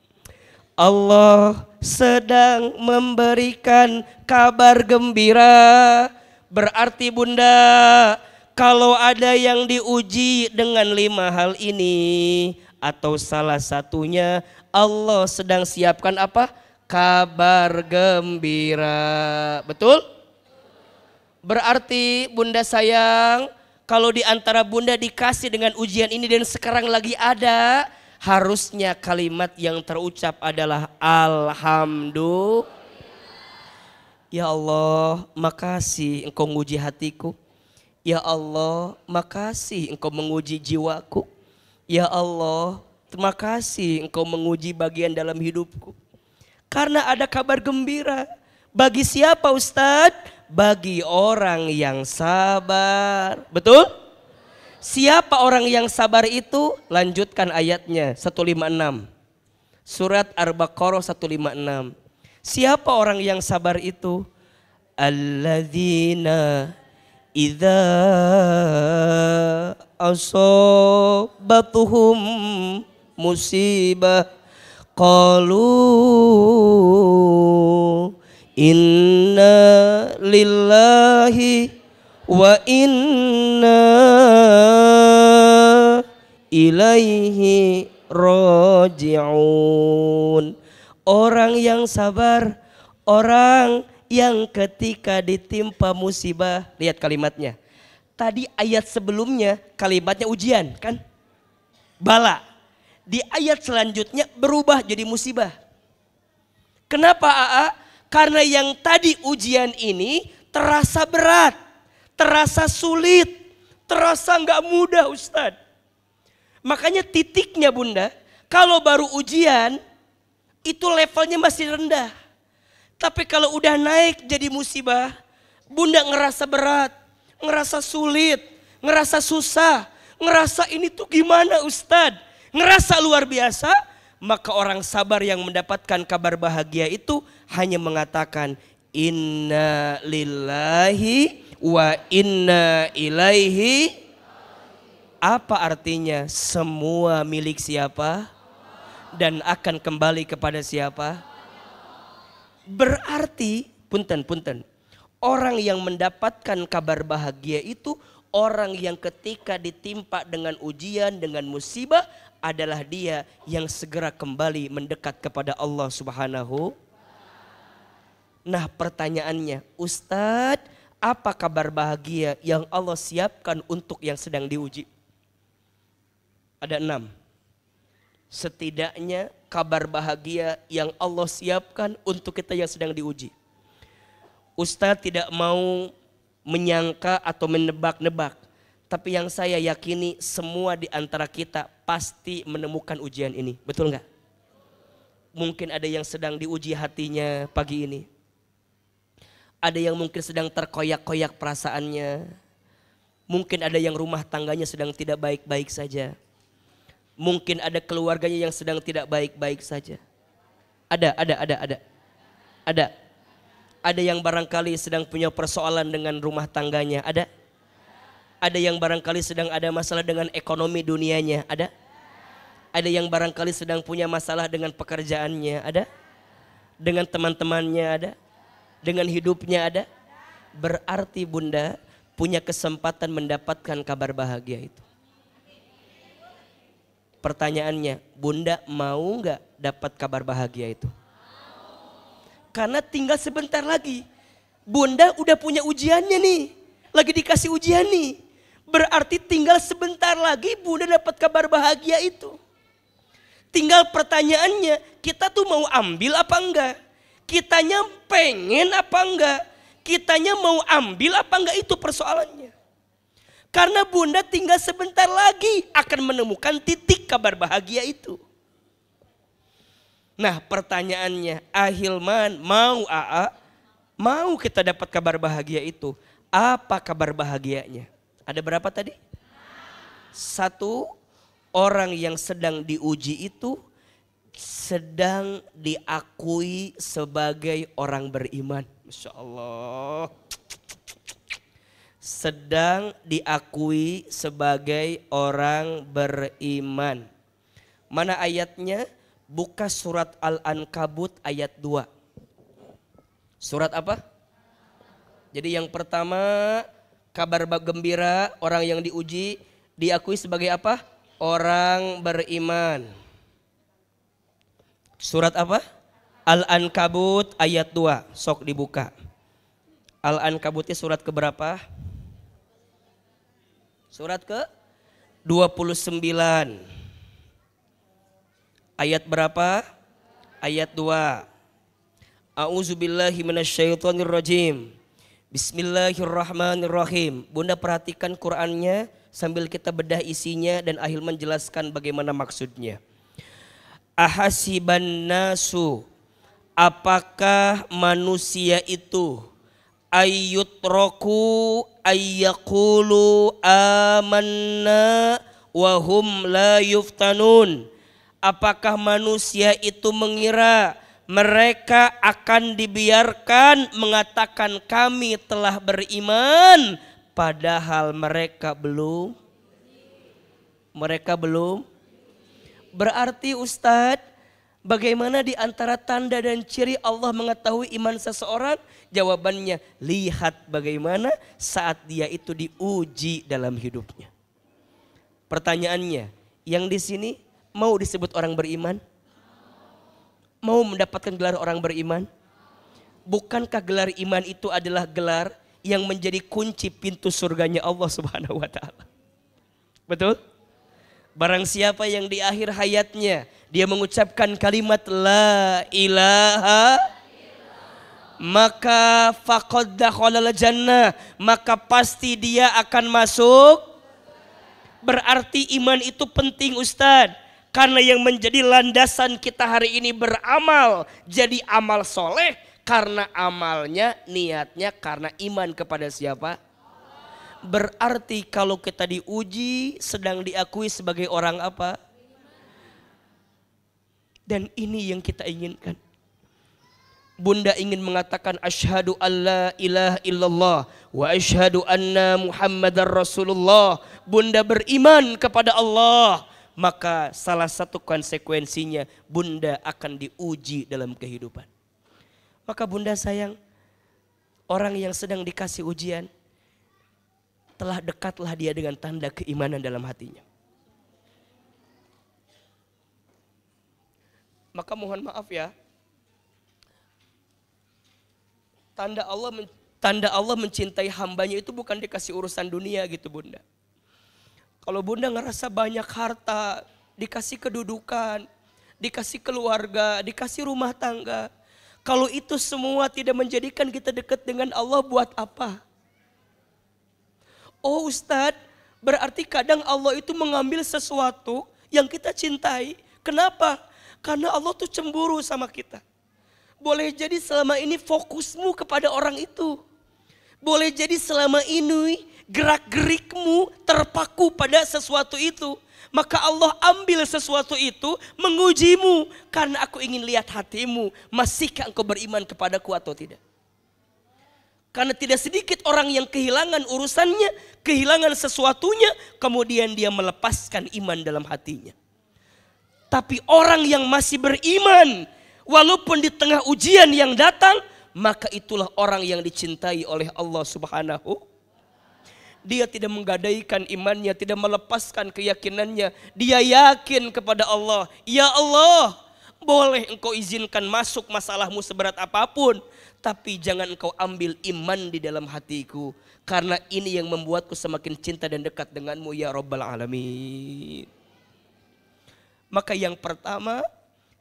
Allah sedang memberikan kabar gembira. Berarti Bunda, kalau ada yang diuji dengan 5 hal ini atau salah satunya, Allah sedang siapkan apa? Kabar gembira. Betul? Berarti Bunda sayang, kalau di antara Bunda dikasih dengan ujian ini dan sekarang lagi ada, harusnya kalimat yang terucap adalah Alhamdulillah. Ya Allah, makasih Engkau menguji hatiku. Ya Allah, makasih Engkau menguji jiwaku. Ya Allah, terima kasih Engkau menguji bagian dalam hidupku. Karena ada kabar gembira. Bagi siapa Ustadz? Bagi orang yang sabar. Betul? Siapa orang yang sabar itu? Lanjutkan ayatnya 156. Surat Al-Baqarah 156. Siapa orang yang sabar itu? Alladzina idza asabatuhum musibah qalu inna lillahi wa inna ilaihi raji'un. Orang yang sabar, orang yang ketika ditimpa musibah, lihat kalimatnya. Tadi ayat sebelumnya kalimatnya ujian kan? Bala. Di ayat selanjutnya berubah jadi musibah. Kenapa AA? Karena yang tadi ujian ini terasa berat, terasa sulit, terasa nggak mudah Ustadz. Makanya titiknya Bunda, kalau baru ujian itu levelnya masih rendah. Tapi kalau udah naik jadi musibah, Bunda ngerasa berat, ngerasa sulit, ngerasa susah, ngerasa ini tuh gimana Ustadz, ngerasa luar biasa. Maka orang sabar yang mendapatkan kabar bahagia itu hanya mengatakan inna lillahi wa inna ilaihi. Apa artinya? Semua milik siapa dan akan kembali kepada siapa? Berarti punten, orang yang mendapatkan kabar bahagia itu orang yang ketika ditimpa dengan ujian, dengan musibah, adalah dia yang segera kembali mendekat kepada Allah Subhanahu. Nah pertanyaannya, Ustadz, Apa kabar bahagia yang Allah siapkan untuk yang sedang diuji? Ada 6. Setidaknya kabar bahagia yang Allah siapkan untuk kita yang sedang diuji. Ustadz tidak mau menyangka atau menebak-nebak. Tapi yang saya yakini semua di antara kita pasti menemukan ujian ini. Betul nggak? Mungkin ada yang sedang diuji hatinya pagi ini. Ada yang mungkin sedang terkoyak-koyak perasaannya. Mungkin ada yang rumah tangganya sedang tidak baik-baik saja. Mungkin ada keluarganya yang sedang tidak baik-baik saja. Ada. Ada yang barangkali sedang punya persoalan dengan rumah tangganya. Ada yang barangkali sedang ada masalah dengan ekonomi dunianya. Ada yang barangkali sedang punya masalah dengan pekerjaannya. Dengan teman-temannya. Dengan hidupnya ada. Berarti bunda punya kesempatan mendapatkan kabar bahagia itu. Pertanyaannya, bunda mau nggak dapat kabar bahagia itu? Karena tinggal sebentar lagi. Bunda udah punya ujiannya nih. Lagi dikasih ujian nih. Berarti tinggal sebentar lagi bunda dapat kabar bahagia itu. Tinggal pertanyaannya, kita tuh mau ambil apa enggak? Kitanya pengen apa enggak? Kitanya mau ambil apa enggak, itu persoalannya. Karena bunda tinggal sebentar lagi akan menemukan titik kabar bahagia itu. Nah pertanyaannya, Ahilman mau mau kita dapat kabar bahagia itu. Apa kabar bahagianya? Ada berapa tadi? 1, orang yang sedang diuji itu sedang diakui sebagai orang beriman. Masya Allah. Sedang diakui sebagai orang beriman. Mana ayatnya? Buka surat Al-Ankabut ayat 2. Surat apa? Jadi yang pertama, kabar gembira, orang yang diuji diakui sebagai apa? Orang beriman. Surat apa? Al-Ankabut ayat 2. Sok dibuka. Al-Ankabutnya surat keberapa? Surat ke 29. Ayat berapa? Ayat 2. A'udzubillahi minasyaitonirrajim. Bismillahirrahmanirrahim. Bunda perhatikan Qur'annya sambil kita bedah isinya dan Ahilman jelaskan bagaimana maksudnya. Ahasiban nasu, apakah manusia itu ayyutroku ayyakulu amanna wahum la yuftanun. Apakah manusia itu mengira mereka akan dibiarkan mengatakan kami telah beriman padahal mereka belum? Berarti Ustadz, bagaimana di antara tanda dan ciri Allah mengetahui iman seseorang? Jawabannya, lihat bagaimana saat dia itu diuji dalam hidupnya. Pertanyaannya, yang di sini mau disebut orang beriman? Mau mendapatkan gelar orang beriman? Bukankah gelar iman itu adalah gelar yang menjadi kunci pintu surganya Allah Subhanahu wa taala? Betul? Barang siapa yang di akhir hayatnya dia mengucapkan kalimat la ilaha, maka faqad dakhalal jannah, maka pasti dia akan masuk. Berarti iman itu penting Ustadz. Karena yang menjadi landasan kita hari ini beramal jadi amal soleh. Karena amalnya, niatnya karena iman kepada siapa? Berarti kalau kita diuji sedang diakui sebagai orang apa? Dan ini yang kita inginkan. Bunda ingin mengatakan asyhadu alla ilaha illallah wa asyhadu anna muhammadar rasulullah. Bunda beriman kepada Allah. Maka salah satu konsekuensinya bunda akan diuji dalam kehidupan. Maka bunda sayang, orang yang sedang dikasih ujian, telah dekatlah dia dengan tanda keimanan dalam hatinya. Maka mohon maaf ya, tanda Allah Tanda Allah mencintai hambanya itu bukan dikasih urusan dunia gitu bunda. Kalau bunda ngerasa banyak harta, dikasih kedudukan, dikasih keluarga, dikasih rumah tangga. Kalau itu semua tidak menjadikan kita dekat dengan Allah, buat apa? Oh Ustadz, berarti kadang Allah itu mengambil sesuatu yang kita cintai. Kenapa? Karena Allah tuh cemburu sama kita. Boleh jadi selama ini fokusmu kepada orang itu. Boleh jadi selama ini gerak-gerikmu terpaku pada sesuatu itu. Maka Allah ambil sesuatu itu mengujimu. Karena aku ingin lihat hatimu. Masihkah engkau beriman kepadaku atau tidak? Karena tidak sedikit orang yang kehilangan urusannya, kehilangan sesuatunya, kemudian dia melepaskan iman dalam hatinya. Tapi orang yang masih beriman, walaupun di tengah ujian yang datang, maka itulah orang yang dicintai oleh Allah Subhanahu. Dia tidak menggadaikan imannya, tidak melepaskan keyakinannya. Dia yakin kepada Allah. Ya Allah, boleh engkau izinkan masuk masalahmu seberat apapun. Tapi jangan engkau ambil iman di dalam hatiku. Karena ini yang membuatku semakin cinta dan dekat denganmu ya Rabbal Alamin. Maka yang pertama,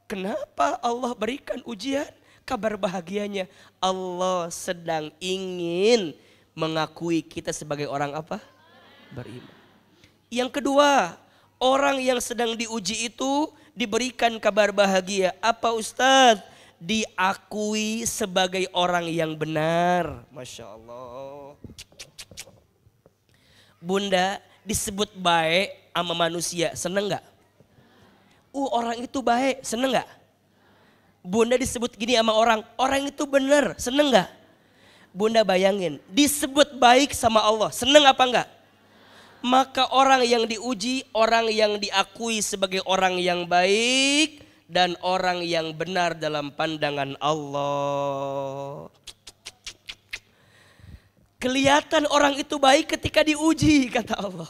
kenapa Allah berikan ujian? Kabar bahagianya, Allah sedang ingin mengakui kita sebagai orang apa? Beriman. Yang kedua, orang yang sedang diuji itu diberikan kabar bahagia. Apa Ustadz? Diakui sebagai orang yang benar. Masya Allah. Bunda disebut baik sama manusia, seneng gak? Orang itu baik, seneng gak? Bunda disebut gini sama orang itu benar, seneng gak? Bunda bayangin, disebut baik sama Allah, seneng apa enggak? Maka orang yang diuji, orang yang diakui sebagai orang yang baik dan orang yang benar dalam pandangan Allah. Kelihatan orang itu baik ketika diuji, kata Allah.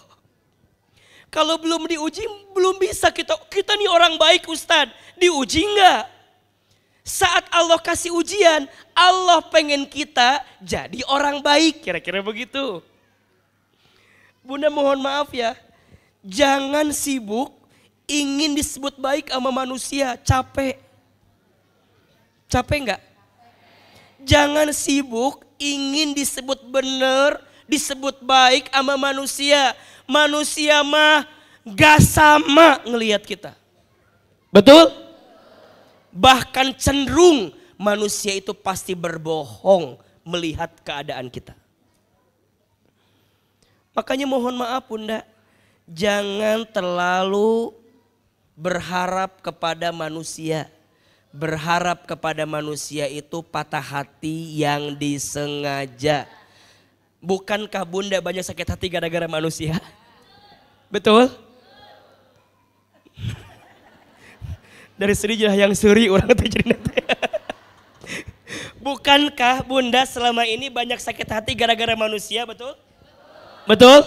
Kalau belum diuji, belum bisa kita nih orang baik Ustadz. Diuji enggak? Saat Allah kasih ujian, Allah pengen kita jadi orang baik. Kira-kira begitu. Bunda mohon maaf ya. Jangan sibuk ingin disebut baik sama manusia. Capek. Capek enggak? Jangan sibuk ingin disebut benar, disebut baik sama manusia. Manusia mah gak sama ngelihat kita. Betul? Bahkan cenderung manusia itu pasti berbohong melihat keadaan kita. Makanya mohon maaf Bunda, jangan terlalu berharap kepada manusia. Berharap kepada manusia itu patah hati yang disengaja. Bukankah Bunda banyak sakit hati gara-gara manusia? Betul? Dari sini yang seri orang terjadi. Bukankah Bunda selama ini banyak sakit hati gara-gara manusia, betul? Betul?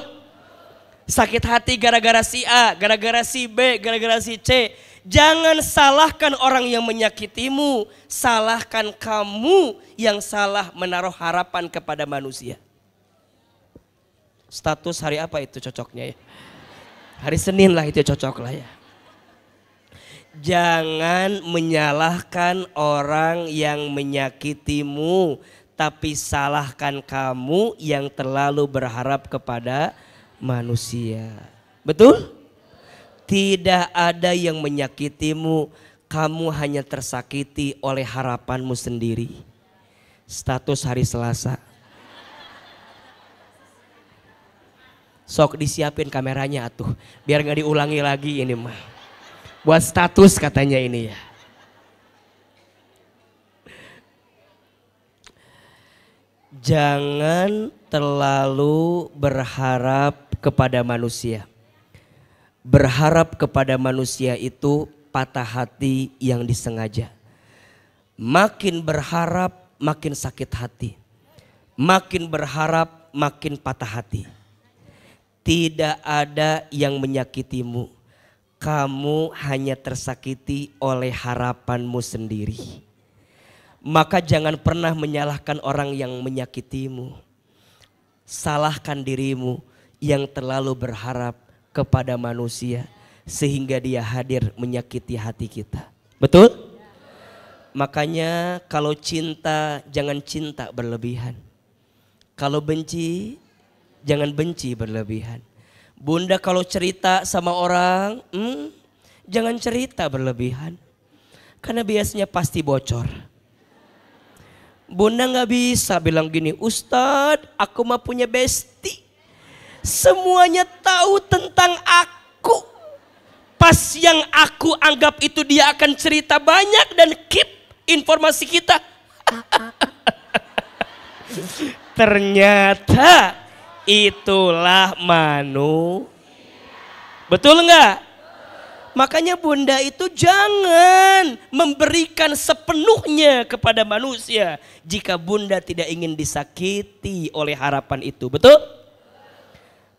Sakit hati gara-gara si A, gara-gara si B, gara-gara si C. Jangan salahkan orang yang menyakitimu, salahkan kamu yang salah menaruh harapan kepada manusia. Status hari apa itu cocoknya ya? Hari Senin lah itu cocok lah ya. Jangan menyalahkan orang yang menyakitimu, tapi salahkan kamu yang terlalu berharap kepada manusia. Betul? Tidak ada yang menyakitimu, kamu hanya tersakiti oleh harapanmu sendiri. Status hari Selasa. Sok disiapin kameranya atuh, biar gak diulangi lagi ini mah. Buat status katanya ini ya. Jangan terlalu berharap kepada manusia. Berharap kepada manusia itu patah hati yang disengaja. Makin berharap makin sakit hati. Makin berharap makin patah hati. Tidak ada yang menyakitimu. Kamu hanya tersakiti oleh harapanmu sendiri. Maka jangan pernah menyalahkan orang yang menyakitimu. Salahkan dirimu yang terlalu berharap kepada manusia sehingga dia hadir menyakiti hati kita. Betul? Makanya kalau cinta jangan cinta berlebihan. Kalau benci jangan benci berlebihan. Bunda kalau cerita sama orang, jangan cerita berlebihan. Karena biasanya pasti bocor. Bunda gak bisa bilang gini, Ustadz aku mah punya bestie. Semuanya tahu tentang aku. Pas yang aku anggap itu dia akan cerita banyak dan keep informasi kita. Ternyata itulah manusia. Betul enggak? Makanya bunda itu jangan memberikan sepenuhnya kepada manusia jika bunda tidak ingin disakiti oleh harapan itu. Betul?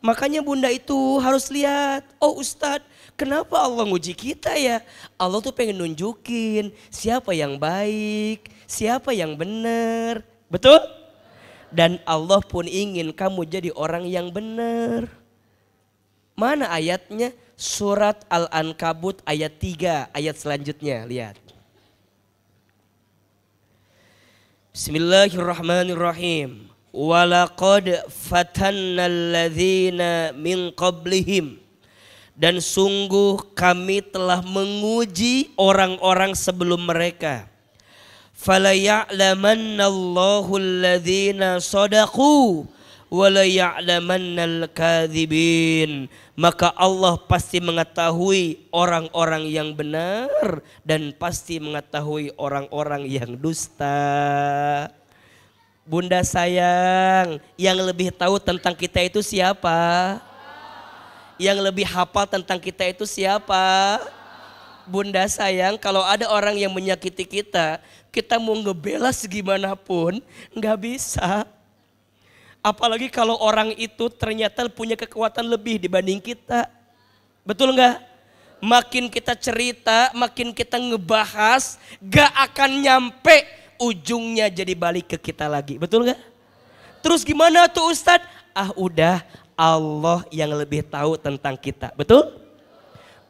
Makanya bunda itu harus lihat, oh Ustadz, kenapa Allah nguji kita ya? Allah tuh pengen nunjukin siapa yang baik, siapa yang benar. Betul? Dan Allah pun ingin kamu jadi orang yang benar. Mana ayatnya? Surat Al-Ankabut ayat 3, ayat selanjutnya. Lihat. Bismillahirrahmanirrahim. Walaqad fatannal ladzina min qablihim. Dan sungguh kami telah menguji orang-orang sebelum mereka. Fala ya'lamannallahu alladhina sadaqu wa la ya'lamannal kadzibin. Maka Allah pasti mengetahui orang-orang yang benar dan pasti mengetahui orang-orang yang dusta. Bunda sayang, yang lebih tahu tentang kita itu siapa? Yang lebih hafal tentang kita itu siapa? Bunda sayang, kalau ada orang yang menyakiti kita, kita mau ngebela segimanapun nggak bisa. Apalagi kalau orang itu ternyata punya kekuatan lebih dibanding kita. Betul nggak? Makin kita cerita, makin kita ngebahas, gak akan nyampe ujungnya jadi balik ke kita lagi. Betul nggak? Terus gimana tuh Ustadz? Ah udah, Allah yang lebih tahu tentang kita. Betul?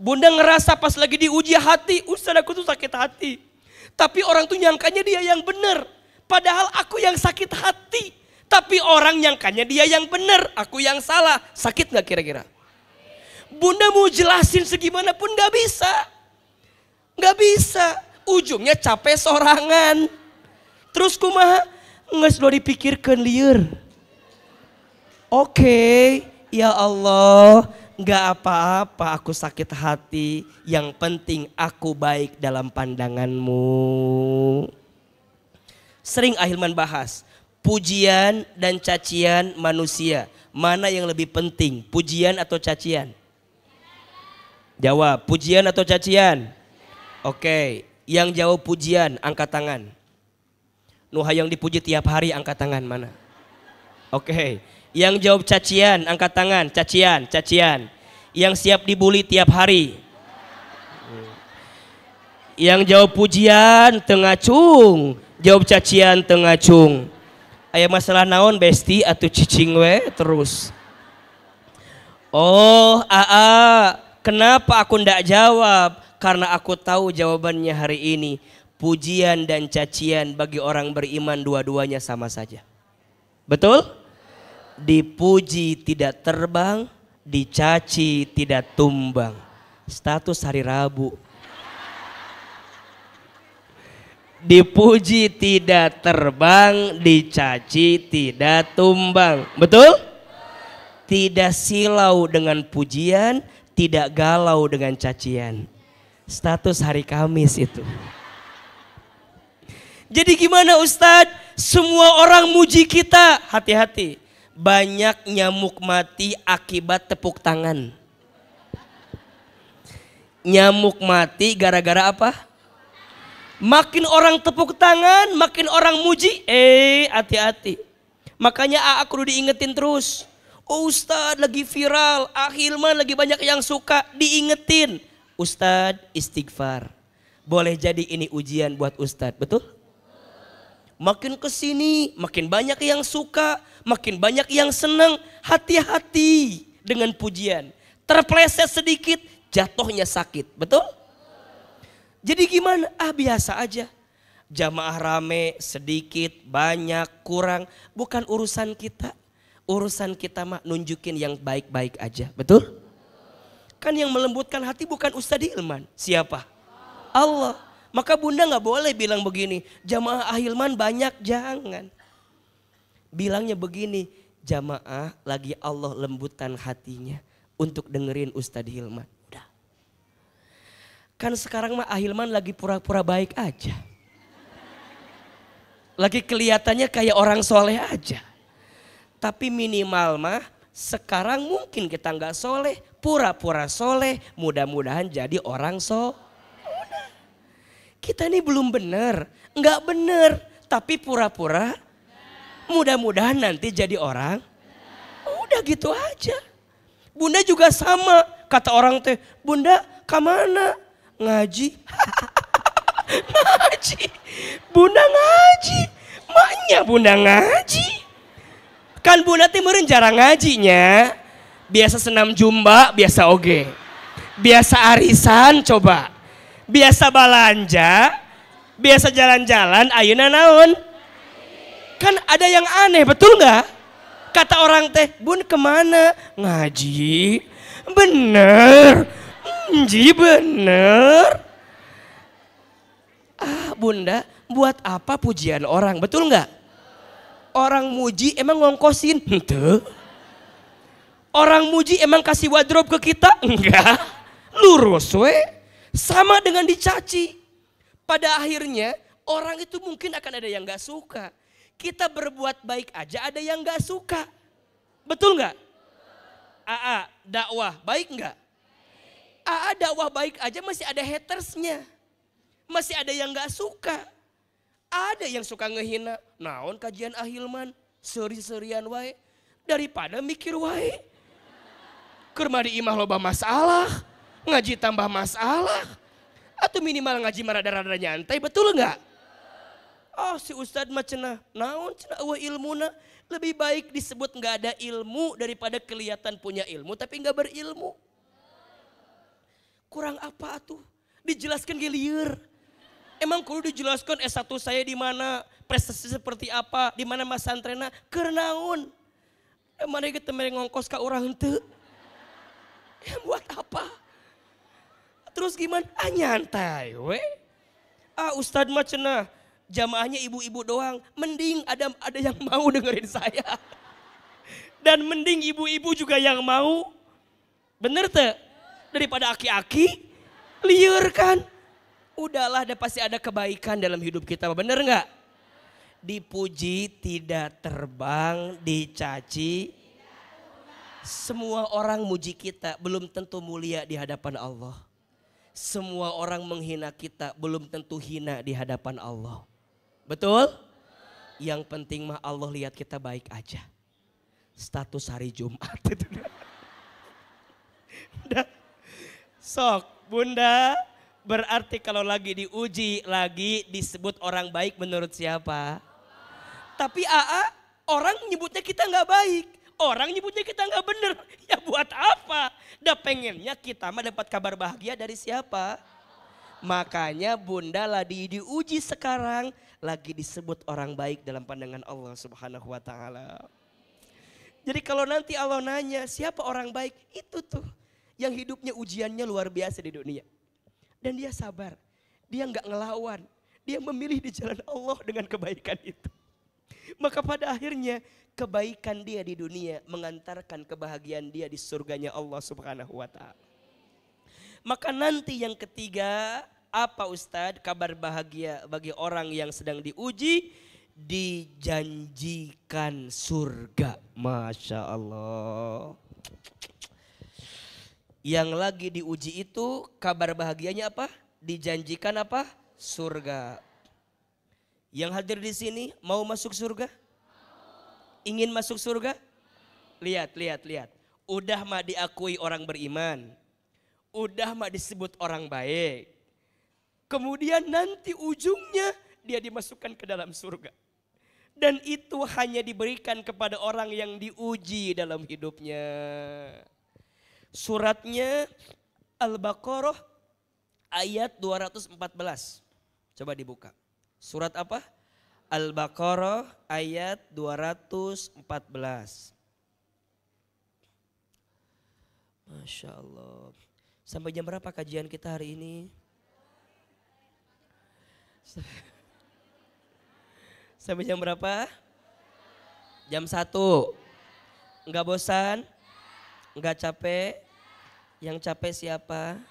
Bunda ngerasa pas lagi diuji hati, Ustadz aku tuh sakit hati. Tapi orang tuh nyangkanya dia yang benar. Padahal aku yang sakit hati. Tapi orang nyangkanya dia yang benar, aku yang salah. Sakit gak kira-kira? Bunda mau jelasin segimanapun gak bisa. Gak bisa. Ujungnya capek sorangan. Terus kumaha? Nges lo dipikirkan liur. Oke, ya Allah. Gak apa-apa aku sakit hati. Yang penting aku baik dalam pandanganmu. Sering Ahilman bahas. Pujian dan cacian manusia. Mana yang lebih penting? Pujian atau cacian? Jawab, pujian atau cacian? Oke, yang jawab pujian angkat tangan. Nuha yang dipuji tiap hari angkat tangan mana? Oke, yang jawab cacian angkat tangan. Cacian, cacian. Yang siap dibully tiap hari. Yang jawab pujian tengacung. Jawab cacian tengacung. Aya masalah naon besti atau cicing we terus. Oh Aa, kenapa aku ndak jawab? Karena aku tahu jawabannya hari ini. Pujian dan cacian bagi orang beriman dua-duanya sama saja. Betul? Dipuji tidak terbang, dicaci tidak tumbang. Status hari Rabu. Dipuji tidak terbang, dicaci tidak tumbang. Betul? Tidak silau dengan pujian, tidak galau dengan cacian. Status hari Kamis itu. Jadi gimana Ustadz? Semua orang muji kita. Hati-hati. Banyak nyamuk mati akibat tepuk tangan. Nyamuk mati gara-gara apa? Makin orang tepuk tangan, makin orang muji. Hati-hati. Makanya aku udah diingetin terus. Oh Ustadz lagi viral, Ahilman lagi banyak yang suka. Diingetin. Ustadz istighfar. Boleh jadi ini ujian buat Ustadz, betul? Makin kesini makin banyak yang suka, makin banyak yang senang. Hati-hati dengan pujian. Terpleset sedikit jatuhnya sakit, betul? Jadi gimana? Biasa aja. Jamaah rame, sedikit, banyak, kurang. Bukan urusan kita. Urusan kita mah nunjukin yang baik-baik aja, betul? Kan yang melembutkan hati bukan Ustadz Hilman. Siapa? Allah. Maka bunda gak boleh bilang begini, jamaah Ahilman banyak, jangan. Bilangnya begini, jamaah lagi Allah lembutkan hatinya untuk dengerin Ustadz Hilman. Udah. Kan sekarang mah Ahilman lagi pura-pura baik aja. Lagi kelihatannya kayak orang soleh aja. Tapi minimal mah sekarang mungkin kita gak soleh, pura-pura soleh, mudah-mudahan jadi orang soleh. Kita ini belum benar, enggak benar, tapi pura-pura. Mudah-mudahan nanti jadi orang. Udah gitu aja. Bunda juga sama, kata orang teh, bunda kemana? Ngaji. Ngaji. Bunda ngaji. Maknya bunda ngaji. Kan bunda timurin jarang ngajinya. Biasa senam jumba, biasa oge. Biasa arisan coba. Biasa balanja, biasa jalan-jalan, ayeuna naon? Kan ada yang aneh, betul nggak? Kata orang teh, bun kemana? Ngaji. Bener, ngaji bener. Bunda, buat apa pujian orang, betul nggak? Orang muji emang ngongkosin? Henteu. Orang muji emang kasih wardrobe ke kita? Enggak. Lurus we. Sama dengan dicaci. Pada akhirnya orang itu mungkin akan ada yang gak suka. Kita berbuat baik aja ada yang gak suka. Betul gak? Dakwah baik gak? Dakwah baik aja masih ada hatersnya. Masih ada yang gak suka. Ada yang suka ngehina. Naon kajian Ahilman seri-serian wae. Daripada mikir wae. Keur di imah loba masalah. Ngaji tambah masalah. Atau minimal ngaji marada-rada nyantai, betul enggak? Si Ustadz mah cenah, naon cenah ilmuna. Lebih baik disebut enggak ada ilmu daripada kelihatan punya ilmu tapi enggak berilmu. Kurang apa tuh? Dijelaskan gelieur. Emang kudu dijelaskan S1 saya di mana, prestasi seperti apa, di mana mas santrena, keur naon? Mana kita ngongkos ka urang henteu? Buat apa? Terus gimana? Nyantai we. Ustadz mah cenah jamaahnya ibu-ibu doang. Mending ada yang mau dengerin saya. Dan mending ibu-ibu juga yang mau. Bener tuh? Daripada aki-aki liur kan. Udahlah pasti ada kebaikan dalam hidup kita. Bener gak? Dipuji tidak terbang, dicaci. Semua orang muji kita belum tentu mulia di hadapan Allah. Semua orang menghina kita belum tentu hina di hadapan Allah. Betul? Yang penting mah Allah lihat kita baik aja. Status hari Jumat. Udah. Sok bunda, berarti kalau lagi diuji, lagi disebut orang baik menurut siapa? Tapi orang nyebutnya kita gak baik. Orang nyebutnya kita nggak bener, ya buat apa? Dah pengennya kita mah dapat kabar bahagia dari siapa? Makanya bunda lagi diuji sekarang, lagi disebut orang baik dalam pandangan Allah Subhanahu Wa Taala. Jadi kalau nanti Allah nanya siapa orang baik, itu tuh yang hidupnya ujiannya luar biasa di dunia. Dan dia sabar, dia nggak ngelawan, dia memilih di jalan Allah dengan kebaikan itu. Maka pada akhirnya kebaikan dia di dunia mengantarkan kebahagiaan dia di surganya Allah Subhanahu wa Ta'ala. Maka nanti yang ketiga, apa Ustadz? Kabar bahagia bagi orang yang sedang diuji, dijanjikan surga. Masya Allah. Yang lagi diuji itu kabar bahagianya apa? Dijanjikan apa? Surga. Yang hadir di sini mau masuk surga? Ingin masuk surga? Lihat. Udah mah diakui orang beriman. Udah mah disebut orang baik. Kemudian nanti ujungnya dia dimasukkan ke dalam surga. Dan itu hanya diberikan kepada orang yang diuji dalam hidupnya. Suratnya Al-Baqarah ayat 214. Coba dibuka. Surat apa? Al-Baqarah ayat 214. Masya Allah. Sampai jam berapa kajian kita hari ini? Sampai jam berapa? Jam 1. Enggak bosan? Enggak capek? Yang capek siapa?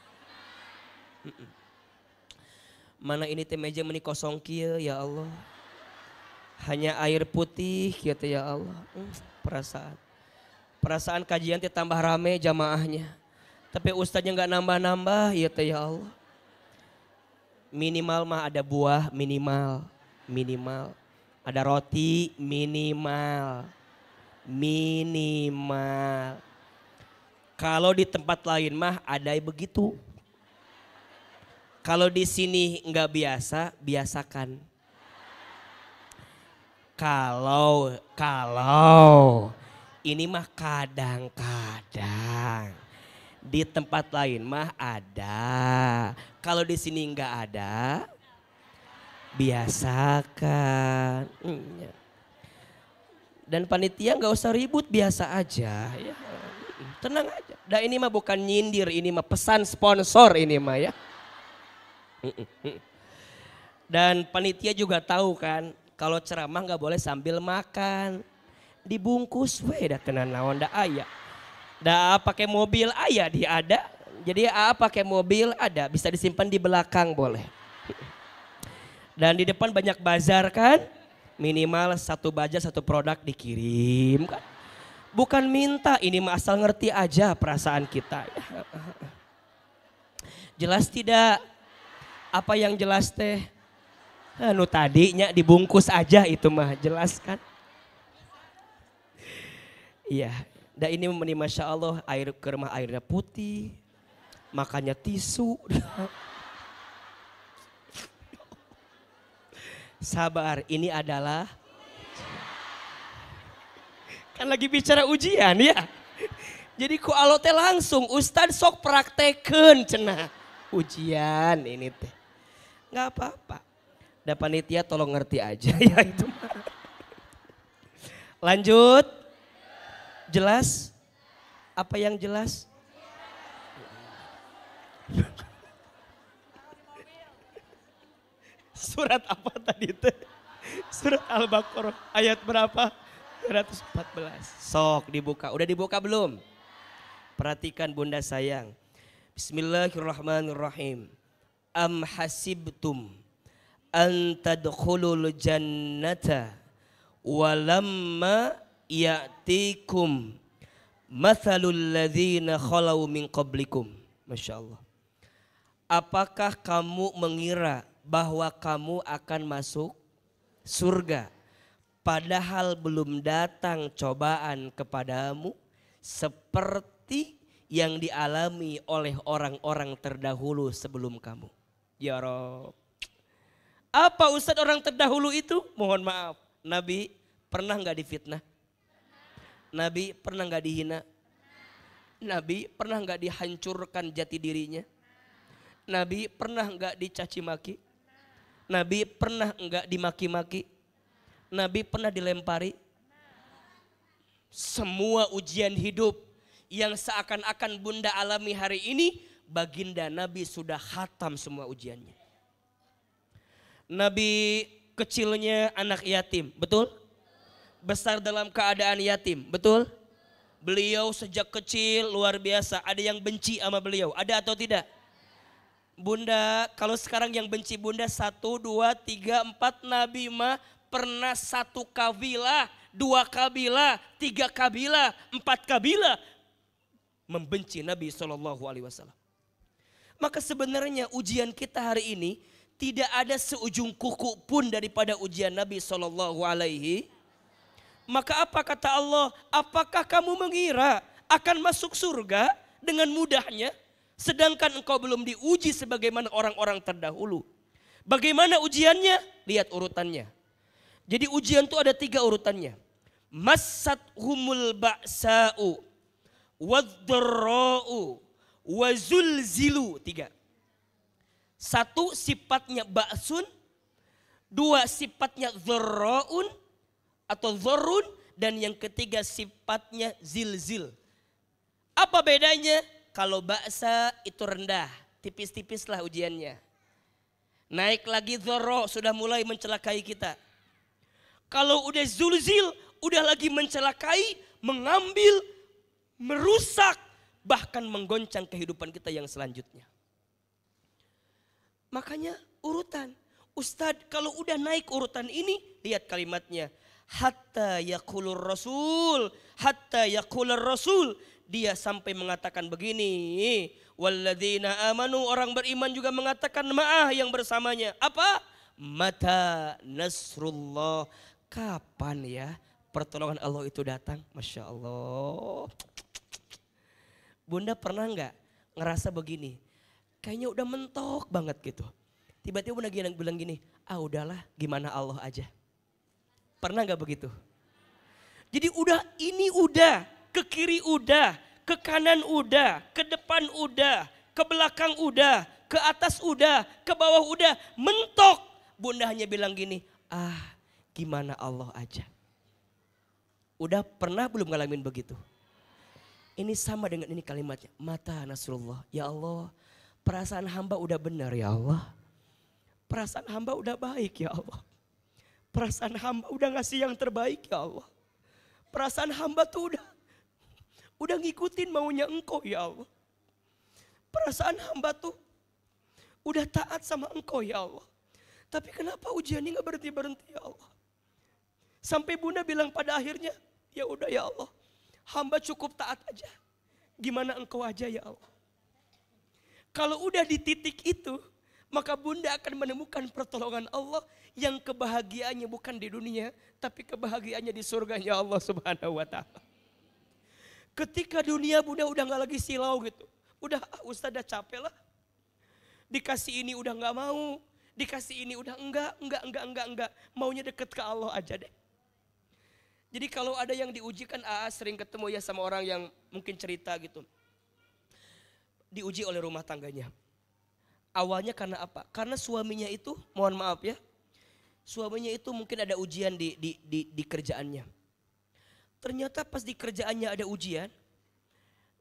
Mana ini teh meja meni kosong kieu ya Allah. Hanya air putih gitu ya Allah. Perasaan kajian teh tambah rame jamaahnya. Tapi ustaznya enggak nambah-nambah ya teh ya Allah. Minimal mah ada buah minimal. Ada roti minimal. Kalau di tempat lain mah ada begitu. Kalau di sini enggak biasa, biasakan. Kalau ini mah kadang-kadang. Di tempat lain mah ada. Kalau di sini enggak ada, biasakan. Dan panitia nggak usah ribut, biasa aja ya. Tenang aja. Dan ini mah bukan nyindir, ini mah pesan sponsor ini mah ya. Dan panitia juga tahu kan, kalau ceramah nggak boleh sambil makan. Dibungkus we dah tenan naon da aya. Da pakai mobil aya dia ada. Jadi pakai mobil ada, bisa disimpan di belakang boleh. Dan di depan banyak bazar kan, minimal satu baja satu produk dikirim kan. Bukan minta, ini mah asal ngerti aja perasaan kita. Jelas tidak? Apa yang jelas teh? Nu tadinya dibungkus aja itu mah jelas kan. Iya, dan ini masya Allah air kermah airnya putih, makannya tisu. Sabar, ini adalah kan lagi bicara ujian ya. Jadi ku alo teh langsung Ustad sok prakteken cenah. Ujian ini teh. Enggak apa-apa. Da panitia tolong ngerti aja ya itu. Lanjut. Jelas? Apa yang jelas? Surat apa tadi itu? Surat Al-Baqarah ayat berapa? 214. Sok dibuka. Udah dibuka belum? Perhatikan bunda sayang. Bismillahirrahmanirrahim. Am hasibtum an tadkhulul jannata walamma ya'tikum mathalul ladzina khalau min qablikum. Masya Allah. Apakah kamu mengira bahwa kamu akan masuk surga padahal belum datang cobaan kepadamu seperti yang dialami oleh orang-orang terdahulu sebelum kamu? Ya Rob. Apa Ustadz orang terdahulu itu? Mohon maaf, Nabi pernah nggak difitnah? Nabi pernah nggak dihina? Nabi pernah nggak dihancurkan jati dirinya? Nabi pernah nggak dicaci maki? Nabi pernah nggak dimaki-maki? Nabi pernah dilempari? Semua ujian hidup yang seakan-akan bunda alami hari ini, baginda Nabi sudah khatam semua ujiannya. Nabi kecilnya anak yatim, betul? Besar dalam keadaan yatim, betul? Beliau sejak kecil luar biasa, ada yang benci sama beliau, ada atau tidak? Bunda, kalau sekarang yang benci bunda 1, 2, 3, 4, Nabi mah pernah 1 kabilah, 2 kabilah, 3 kabilah, 4 kabilah membenci Nabi SAW. Maka sebenarnya ujian kita hari ini tidak ada seujung kuku pun daripada ujian Nabi SAW. Maka apa kata Allah? Apakah kamu mengira akan masuk surga dengan mudahnya? Sedangkan engkau belum diuji sebagaimana orang-orang terdahulu. Bagaimana ujiannya? Lihat urutannya. Jadi ujian itu ada 3 urutannya. Massat humul ba'sa'u wadh-dharra'u wazulzilu. 3. 1 sifatnya ba'sun, 2 sifatnya dharra'un atau dharrun, dan yang ketiga sifatnya zilzil. Apa bedanya? Kalau ba'sa itu rendah, tipis-tipis lah ujiannya. Naik lagi dharra, sudah mulai mencelakai kita. Kalau udah zulzil, udah lagi mencelakai, mengambil, merusak, bahkan menggoncang kehidupan kita yang selanjutnya. Makanya urutan. Ustadz, kalau udah naik urutan ini, lihat kalimatnya. Hatta yaqulur rasul, hatta yaqulur rasul. Dia sampai mengatakan begini. Walladzina amanu, orang beriman juga mengatakan ma'ah yang bersamanya. Apa? Mata nasrullah. Kapan ya pertolongan Allah itu datang? Masya Allah. Bunda pernah nggak ngerasa begini? Kayaknya udah mentok banget gitu. Tiba-tiba Bunda bilang gini, ah udahlah gimana Allah aja. Pernah nggak begitu? Jadi udah, ke kiri udah, ke kanan udah, ke depan udah, ke belakang udah, ke atas udah, ke bawah udah, mentok. Bunda hanya bilang gini, ah gimana Allah aja. Udah pernah belum ngalamin begitu? Ini sama dengan ini kalimatnya. Mata nasrullah. Ya Allah, perasaan hamba udah benar ya Allah. Perasaan hamba udah baik ya Allah. Perasaan hamba udah ngasih yang terbaik ya Allah. Perasaan hamba tuh udah ngikutin maunya Engkau ya Allah. Perasaan hamba tuh udah taat sama Engkau ya Allah. Tapi kenapa ujian ini gak berhenti-berhenti ya Allah. Sampai Bunda bilang pada akhirnya, ya udah ya Allah, hamba cukup taat aja. Gimana Engkau aja ya Allah. Kalau udah di titik itu, maka Bunda akan menemukan pertolongan Allah yang kebahagiaannya bukan di dunia, tapi kebahagiaannya di surganya Allah Subhanahu wa taala. Ketika dunia Bunda udah gak lagi silau gitu. Udah Ustaz udah capek lah. Dikasih ini udah gak mau, dikasih ini udah enggak. Maunya deket ke Allah aja deh. Jadi kalau ada yang diujikan, sering ketemu ya sama orang yang mungkin cerita gitu. Diuji oleh rumah tangganya. Awalnya karena apa? Karena suaminya itu, mohon maaf ya, suaminya itu mungkin ada ujian di kerjaannya. Ternyata pas di kerjaannya ada ujian,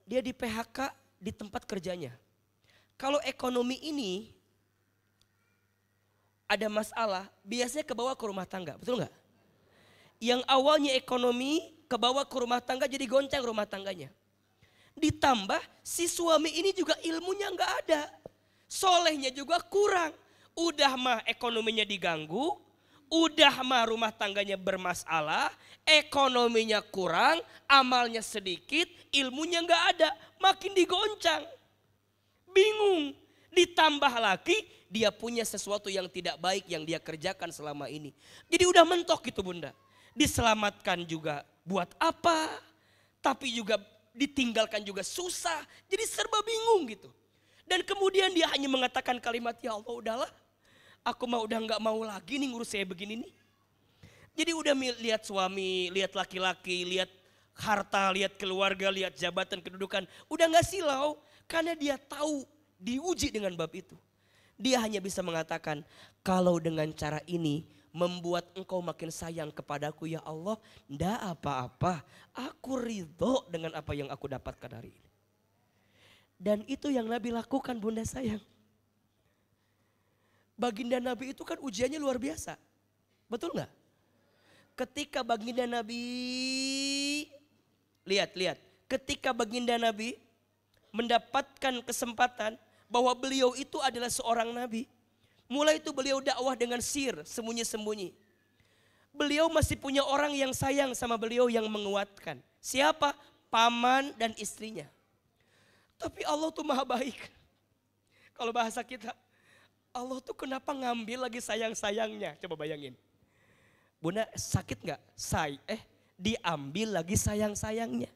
dia di PHK di tempat kerjanya. Kalau ekonomi ini ada masalah, biasanya kebawa ke rumah tangga, betul nggak? Yang awalnya ekonomi kebawa ke rumah tangga jadi goncang rumah tangganya. Ditambah si suami ini juga ilmunya nggak ada, solehnya juga kurang. Udah mah ekonominya diganggu, udah mah rumah tangganya bermasalah, ekonominya kurang, amalnya sedikit, ilmunya nggak ada, makin digoncang, bingung. Ditambah lagi dia punya sesuatu yang tidak baik yang dia kerjakan selama ini. Jadi udah mentok gitu Bunda. Diselamatkan juga buat apa, tapi juga ditinggalkan juga susah, jadi serba bingung gitu. Dan kemudian dia hanya mengatakan kalimat, ya Allah udahlah, aku mah udah gak mau lagi nih ngurus saya begini nih. Jadi udah lihat suami, lihat laki-laki, lihat harta, lihat keluarga, lihat jabatan, kedudukan, udah gak silau karena dia tahu diuji dengan bab itu. Dia hanya bisa mengatakan, kalau dengan cara ini membuat engkau makin sayang kepadaku ya Allah, ndak apa-apa, aku ridho dengan apa yang aku dapatkan hari ini. Dan itu yang Nabi lakukan Bunda sayang. Baginda Nabi itu kan ujiannya luar biasa, betul nggak? Ketika baginda Nabi, lihat, ketika baginda Nabi mendapatkan kesempatan bahwa beliau itu adalah seorang Nabi, mulai itu beliau dakwah dengan sir, sembunyi-sembunyi. Beliau masih punya orang yang sayang sama beliau yang menguatkan. Siapa? Paman dan istrinya. Tapi Allah tuh maha baik. Kalau bahasa kita, Allah tuh kenapa ngambil lagi sayang-sayangnya? Coba bayangin. Bunda sakit gak? Diambil lagi sayang-sayangnya.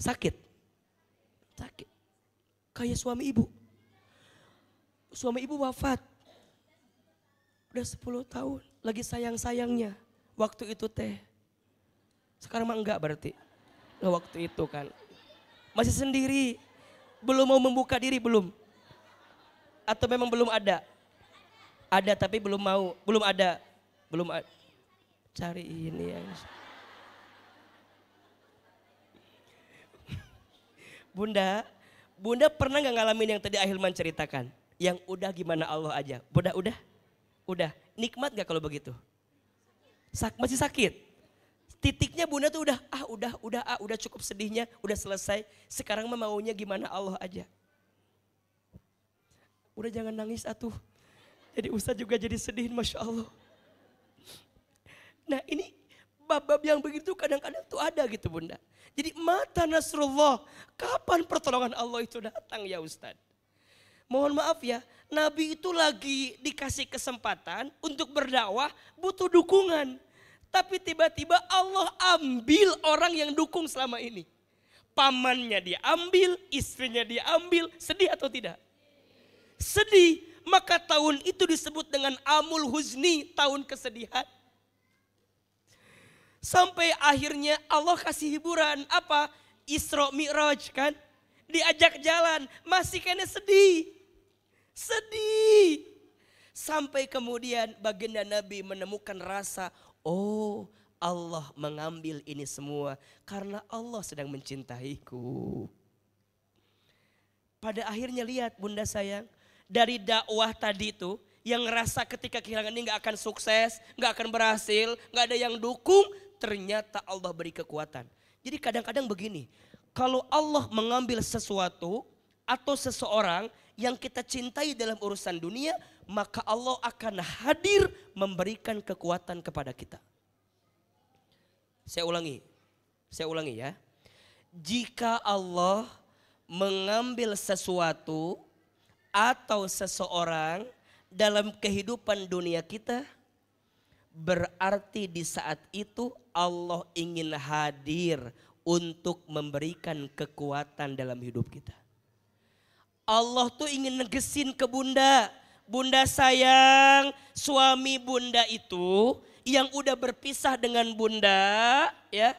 Sakit? Sakit. Kayak suami ibu. Suami ibu wafat. Udah 10 tahun. lagi sayang-sayangnya. Waktu itu teh. Sekarang mah enggak berarti. Nah, waktu itu kan. Masih sendiri. Belum mau membuka diri belum. Atau memang belum ada. Ada tapi belum mau. Belum ada. Belum ada. Cari ini yang. Bunda pernah gak ngalamin yang tadi Ahilman ceritakan? Yang udah gimana Allah aja. Bunda udah. Nikmat gak kalau begitu? Masih sakit? Titiknya bunda tuh udah cukup sedihnya, udah selesai. Sekarang mah maunya gimana Allah aja. Udah jangan nangis atuh. Jadi Ustaz juga jadi sedih, Masya Allah. Nah ini bab-bab yang begitu kadang-kadang tuh ada gitu bunda. Jadi mata Nasrullah, kapan pertolongan Allah itu datang ya Ustaz? Mohon maaf ya, Nabi itu lagi dikasih kesempatan untuk berdakwah, butuh dukungan. Tapi tiba-tiba Allah ambil orang yang dukung selama ini. Pamannya dia ambil, istrinya dia ambil, sedih atau tidak? Sedih, maka tahun itu disebut dengan Amul Huzni, tahun kesedihan. Sampai akhirnya Allah kasih hiburan, apa? Isra Mi'raj kan? Diajak jalan, masih kena sedih. Sedih. Sampai kemudian baginda Nabi menemukan rasa, oh Allah mengambil ini semua karena Allah sedang mencintaiku. Pada akhirnya lihat bunda sayang, dari dakwah tadi itu, yang ngerasa ketika kehilangan ini gak akan sukses, gak akan berhasil, gak ada yang dukung, ternyata Allah beri kekuatan. Jadi kadang-kadang begini, kalau Allah mengambil sesuatu atau seseorang yang kita cintai dalam urusan dunia, maka Allah akan hadir memberikan kekuatan kepada kita. Saya ulangi ya. Jika Allah mengambil sesuatu atau seseorang dalam kehidupan dunia kita, berarti di saat itu Allah ingin hadir untuk memberikan kekuatan dalam hidup kita. Allah tuh ingin negesin ke bunda. Bunda sayang, suami bunda itu yang udah berpisah dengan bunda, ya,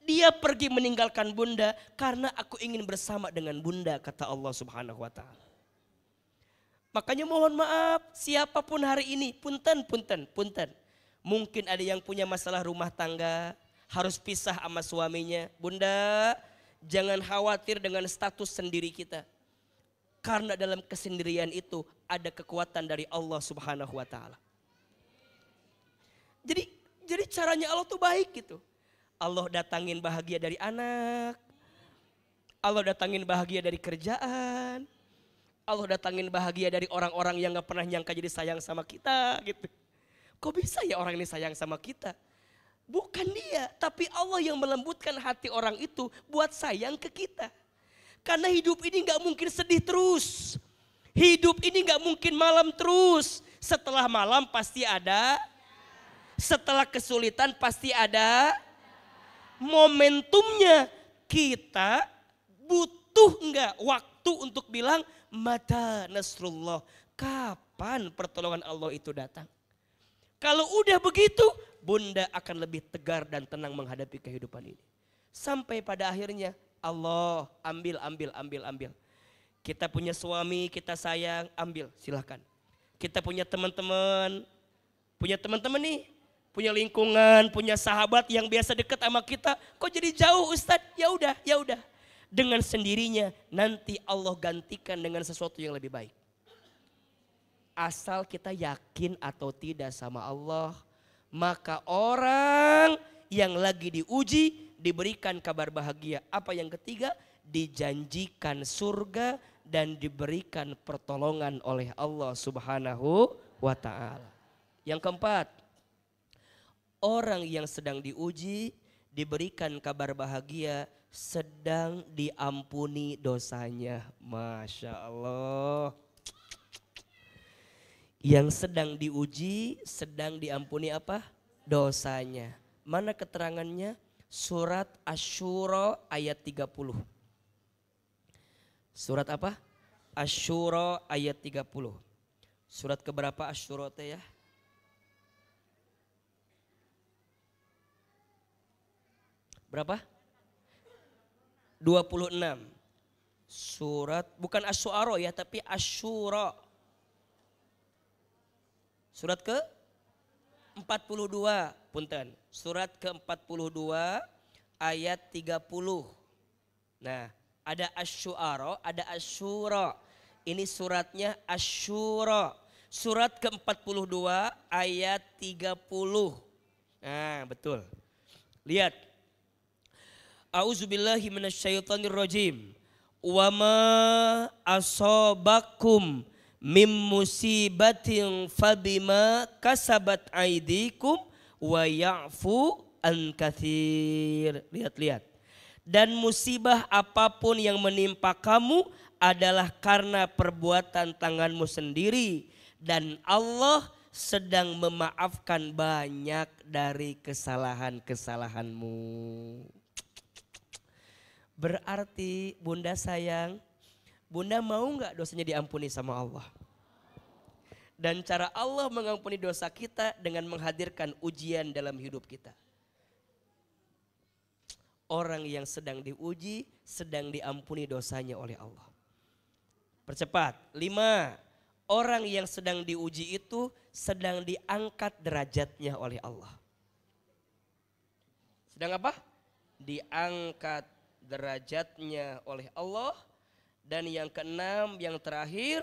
dia pergi meninggalkan bunda karena aku ingin bersama dengan bunda, kata Allah Subhanahu wa taala. Makanya mohon maaf siapapun hari ini, punten. Mungkin ada yang punya masalah rumah tangga, harus pisah sama suaminya. Bunda, jangan khawatir dengan status sendiri kita. Karena dalam kesendirian itu ada kekuatan dari Allah Subhanahu wa taala. Jadi caranya Allah tuh baik gitu. Allah datangin bahagia dari anak. Allah datangin bahagia dari kerjaan. Allah datangin bahagia dari orang-orang yang gak pernah nyangka jadi sayang sama kita gitu. Kok bisa ya orang ini sayang sama kita? Bukan dia, tapi Allah yang melembutkan hati orang itu buat sayang ke kita. Karena hidup ini gak mungkin sedih terus. Hidup ini gak mungkin malam terus. Setelah malam pasti ada. Setelah kesulitan pasti ada. Momentumnya kita butuh gak waktu untuk bilang mata Nasrullah. Kapan pertolongan Allah itu datang? Kalau udah begitu, bunda akan lebih tegar dan tenang menghadapi kehidupan ini. Sampai pada akhirnya Allah ambil. Kita punya suami, kita sayang, ambil silahkan. Kita punya teman-teman nih, punya lingkungan, punya sahabat yang biasa dekat sama kita. Kok jadi jauh Ustadz? Ya udah. Dengan sendirinya nanti Allah gantikan dengan sesuatu yang lebih baik. Asal kita yakin atau tidak sama Allah, maka orang yang lagi diuji diberikan kabar bahagia. Apa yang ketiga? Dijanjikan surga dan diberikan pertolongan oleh Allah Subhanahu wa taala. Yang keempat, orang yang sedang diuji diberikan kabar bahagia, sedang diampuni dosanya. Masya Allah. Yang sedang diuji, sedang diampuni apa? Dosanya. Mana keterangannya? Surat Asy-Syura ayat 30. Surat apa? Asy-Syura ayat 30. Surat keberapa Asy-Syura teh ya? Berapa? 26. Surat bukan Asy-Syu'ara ya, tapi Asy-Syura. Surat ke 42, punten. Surat ke-42 ayat 30. Nah, ada Asy-Syu'ara, ada Asy-Syura. Ini suratnya Asy-Syura. Surat ke-42 ayat 30. Nah, betul. Lihat. A'udzubillahi minasyaitonirrajim. Wa ma asabakum mim musibatin fabima kasabat aidikum wa ya'fu an katsir. Lihat-lihat. Dan musibah apapun yang menimpa kamu adalah karena perbuatan tanganmu sendiri, dan Allah sedang memaafkan banyak dari kesalahan-kesalahanmu. Berarti bunda sayang, bunda mau gak dosanya diampuni sama Allah? Dan cara Allah mengampuni dosa kita dengan menghadirkan ujian dalam hidup kita. Orang yang sedang diuji sedang diampuni dosanya oleh Allah. Percepat. 5. Orang yang sedang diuji itu sedang diangkat derajatnya oleh Allah. Sedang apa? Diangkat derajatnya oleh Allah. Dan yang keenam, yang terakhir,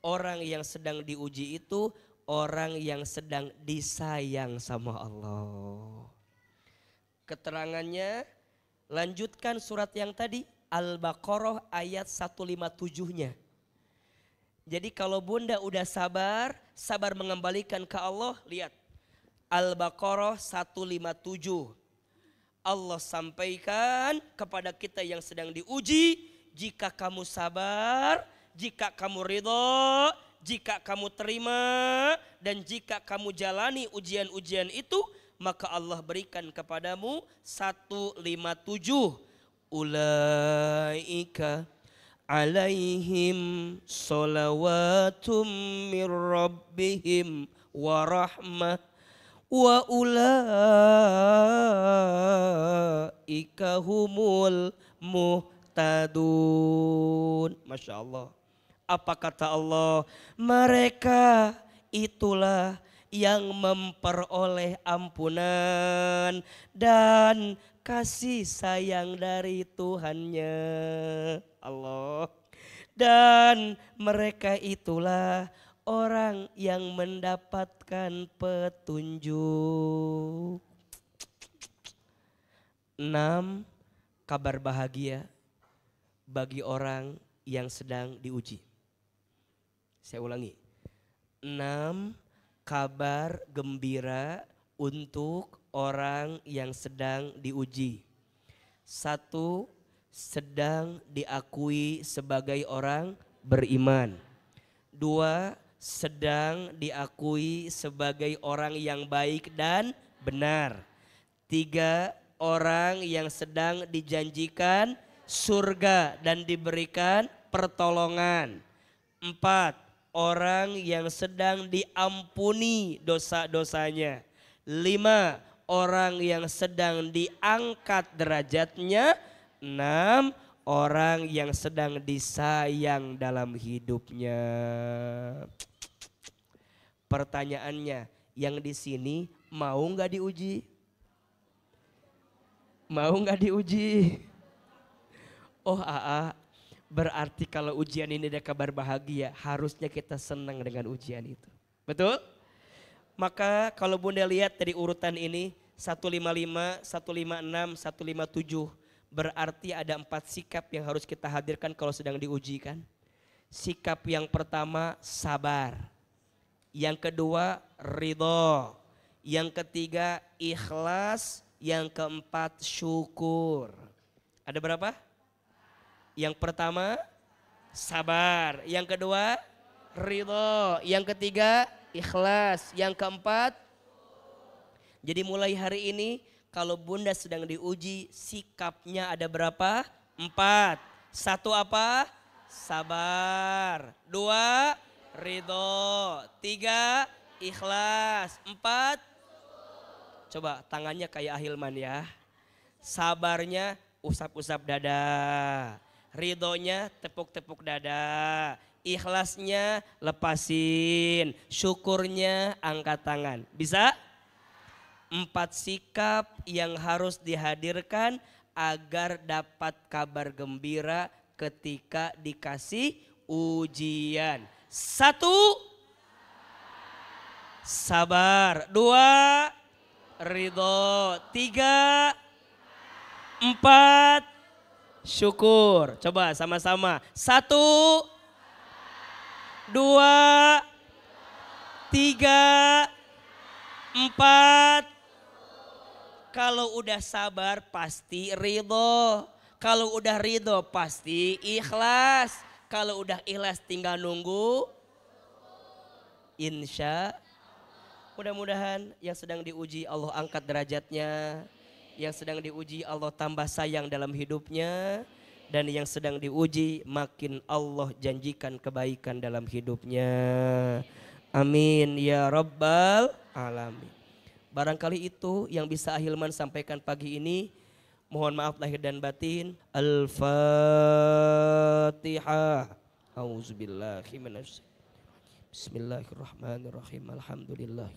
orang yang sedang diuji itu orang yang sedang disayang sama Allah. Keterangannya, lanjutkan surat yang tadi, Al-Baqarah ayat 157-nya. Jadi kalau bunda udah sabar mengembalikan ke Allah, lihat Al-Baqarah 157. Allah sampaikan kepada kita yang sedang diuji, jika kamu sabar, jika kamu ridha, jika kamu terima, dan jika kamu jalani ujian-ujian itu, maka Allah berikan kepadamu 157. Ulaika alaihim salawatum mir rabbihim wa rahmah wa ulaika humul muhtadun. Masya Allah. Apa kata Allah? Mereka itulah yang memperoleh ampunan dan kasih sayang dari Tuhannya. Allah. Dan mereka itulah orang yang mendapatkan petunjuk. 6. Kabar bahagia bagi orang yang sedang diuji. Saya ulangi. 6. Kabar gembira untuk orang yang sedang diuji. 1. Sedang diakui sebagai orang beriman. 2. Sedang diakui sebagai orang yang baik dan benar. 3. Orang yang sedang dijanjikan surga dan diberikan pertolongan. 4. Orang yang sedang diampuni dosa-dosanya. 5. Orang yang sedang diangkat derajatnya. 6. Orang yang sedang disayang dalam hidupnya. Pertanyaannya, yang di sini mau nggak diuji? Mau nggak diuji? Oh berarti kalau ujian ini ada kabar bahagia, harusnya kita senang dengan ujian itu. Betul? Maka kalau bunda lihat dari urutan ini 155, 156, 157, berarti ada 4 sikap yang harus kita hadirkan kalau sedang diuji kan. Sikap yang pertama sabar, yang kedua ridho, yang ketiga ikhlas, yang keempat syukur. Ada berapa? Yang pertama sabar, yang kedua ridho, yang ketiga ikhlas, yang keempat. Jadi mulai hari ini kalau bunda sedang diuji, sikapnya ada berapa? 4. 1 apa? Sabar. 2 ridho. 3 ikhlas. 4 coba tangannya kayak Ahilman ya. Sabarnya usap-usap dada. Ridhonya tepuk-tepuk dada. Ikhlasnya lepasin. Syukurnya angkat tangan. Bisa? 4 sikap yang harus dihadirkan agar dapat kabar gembira ketika dikasih ujian. 1, sabar. 2, ridho. 3, 4, syukur. Coba sama-sama. 1, 2, 3, 4. Kalau udah sabar pasti ridho. Kalau udah ridho pasti ikhlas. Kalau udah ikhlas tinggal nunggu. Insya. Mudah-mudahan yang sedang diuji Allah angkat derajatnya. Yang sedang diuji Allah tambah sayang dalam hidupnya. Dan yang sedang diuji makin Allah janjikan kebaikan dalam hidupnya. Amin ya rabbal alamin. Barangkali itu yang bisa Ahilman sampaikan pagi ini. Mohon maaf lahir dan batin. Al-Fatihah. Auzubillahi minasyaitonir rajim. Bismillahirrahmanirrahim. Alhamdulillah.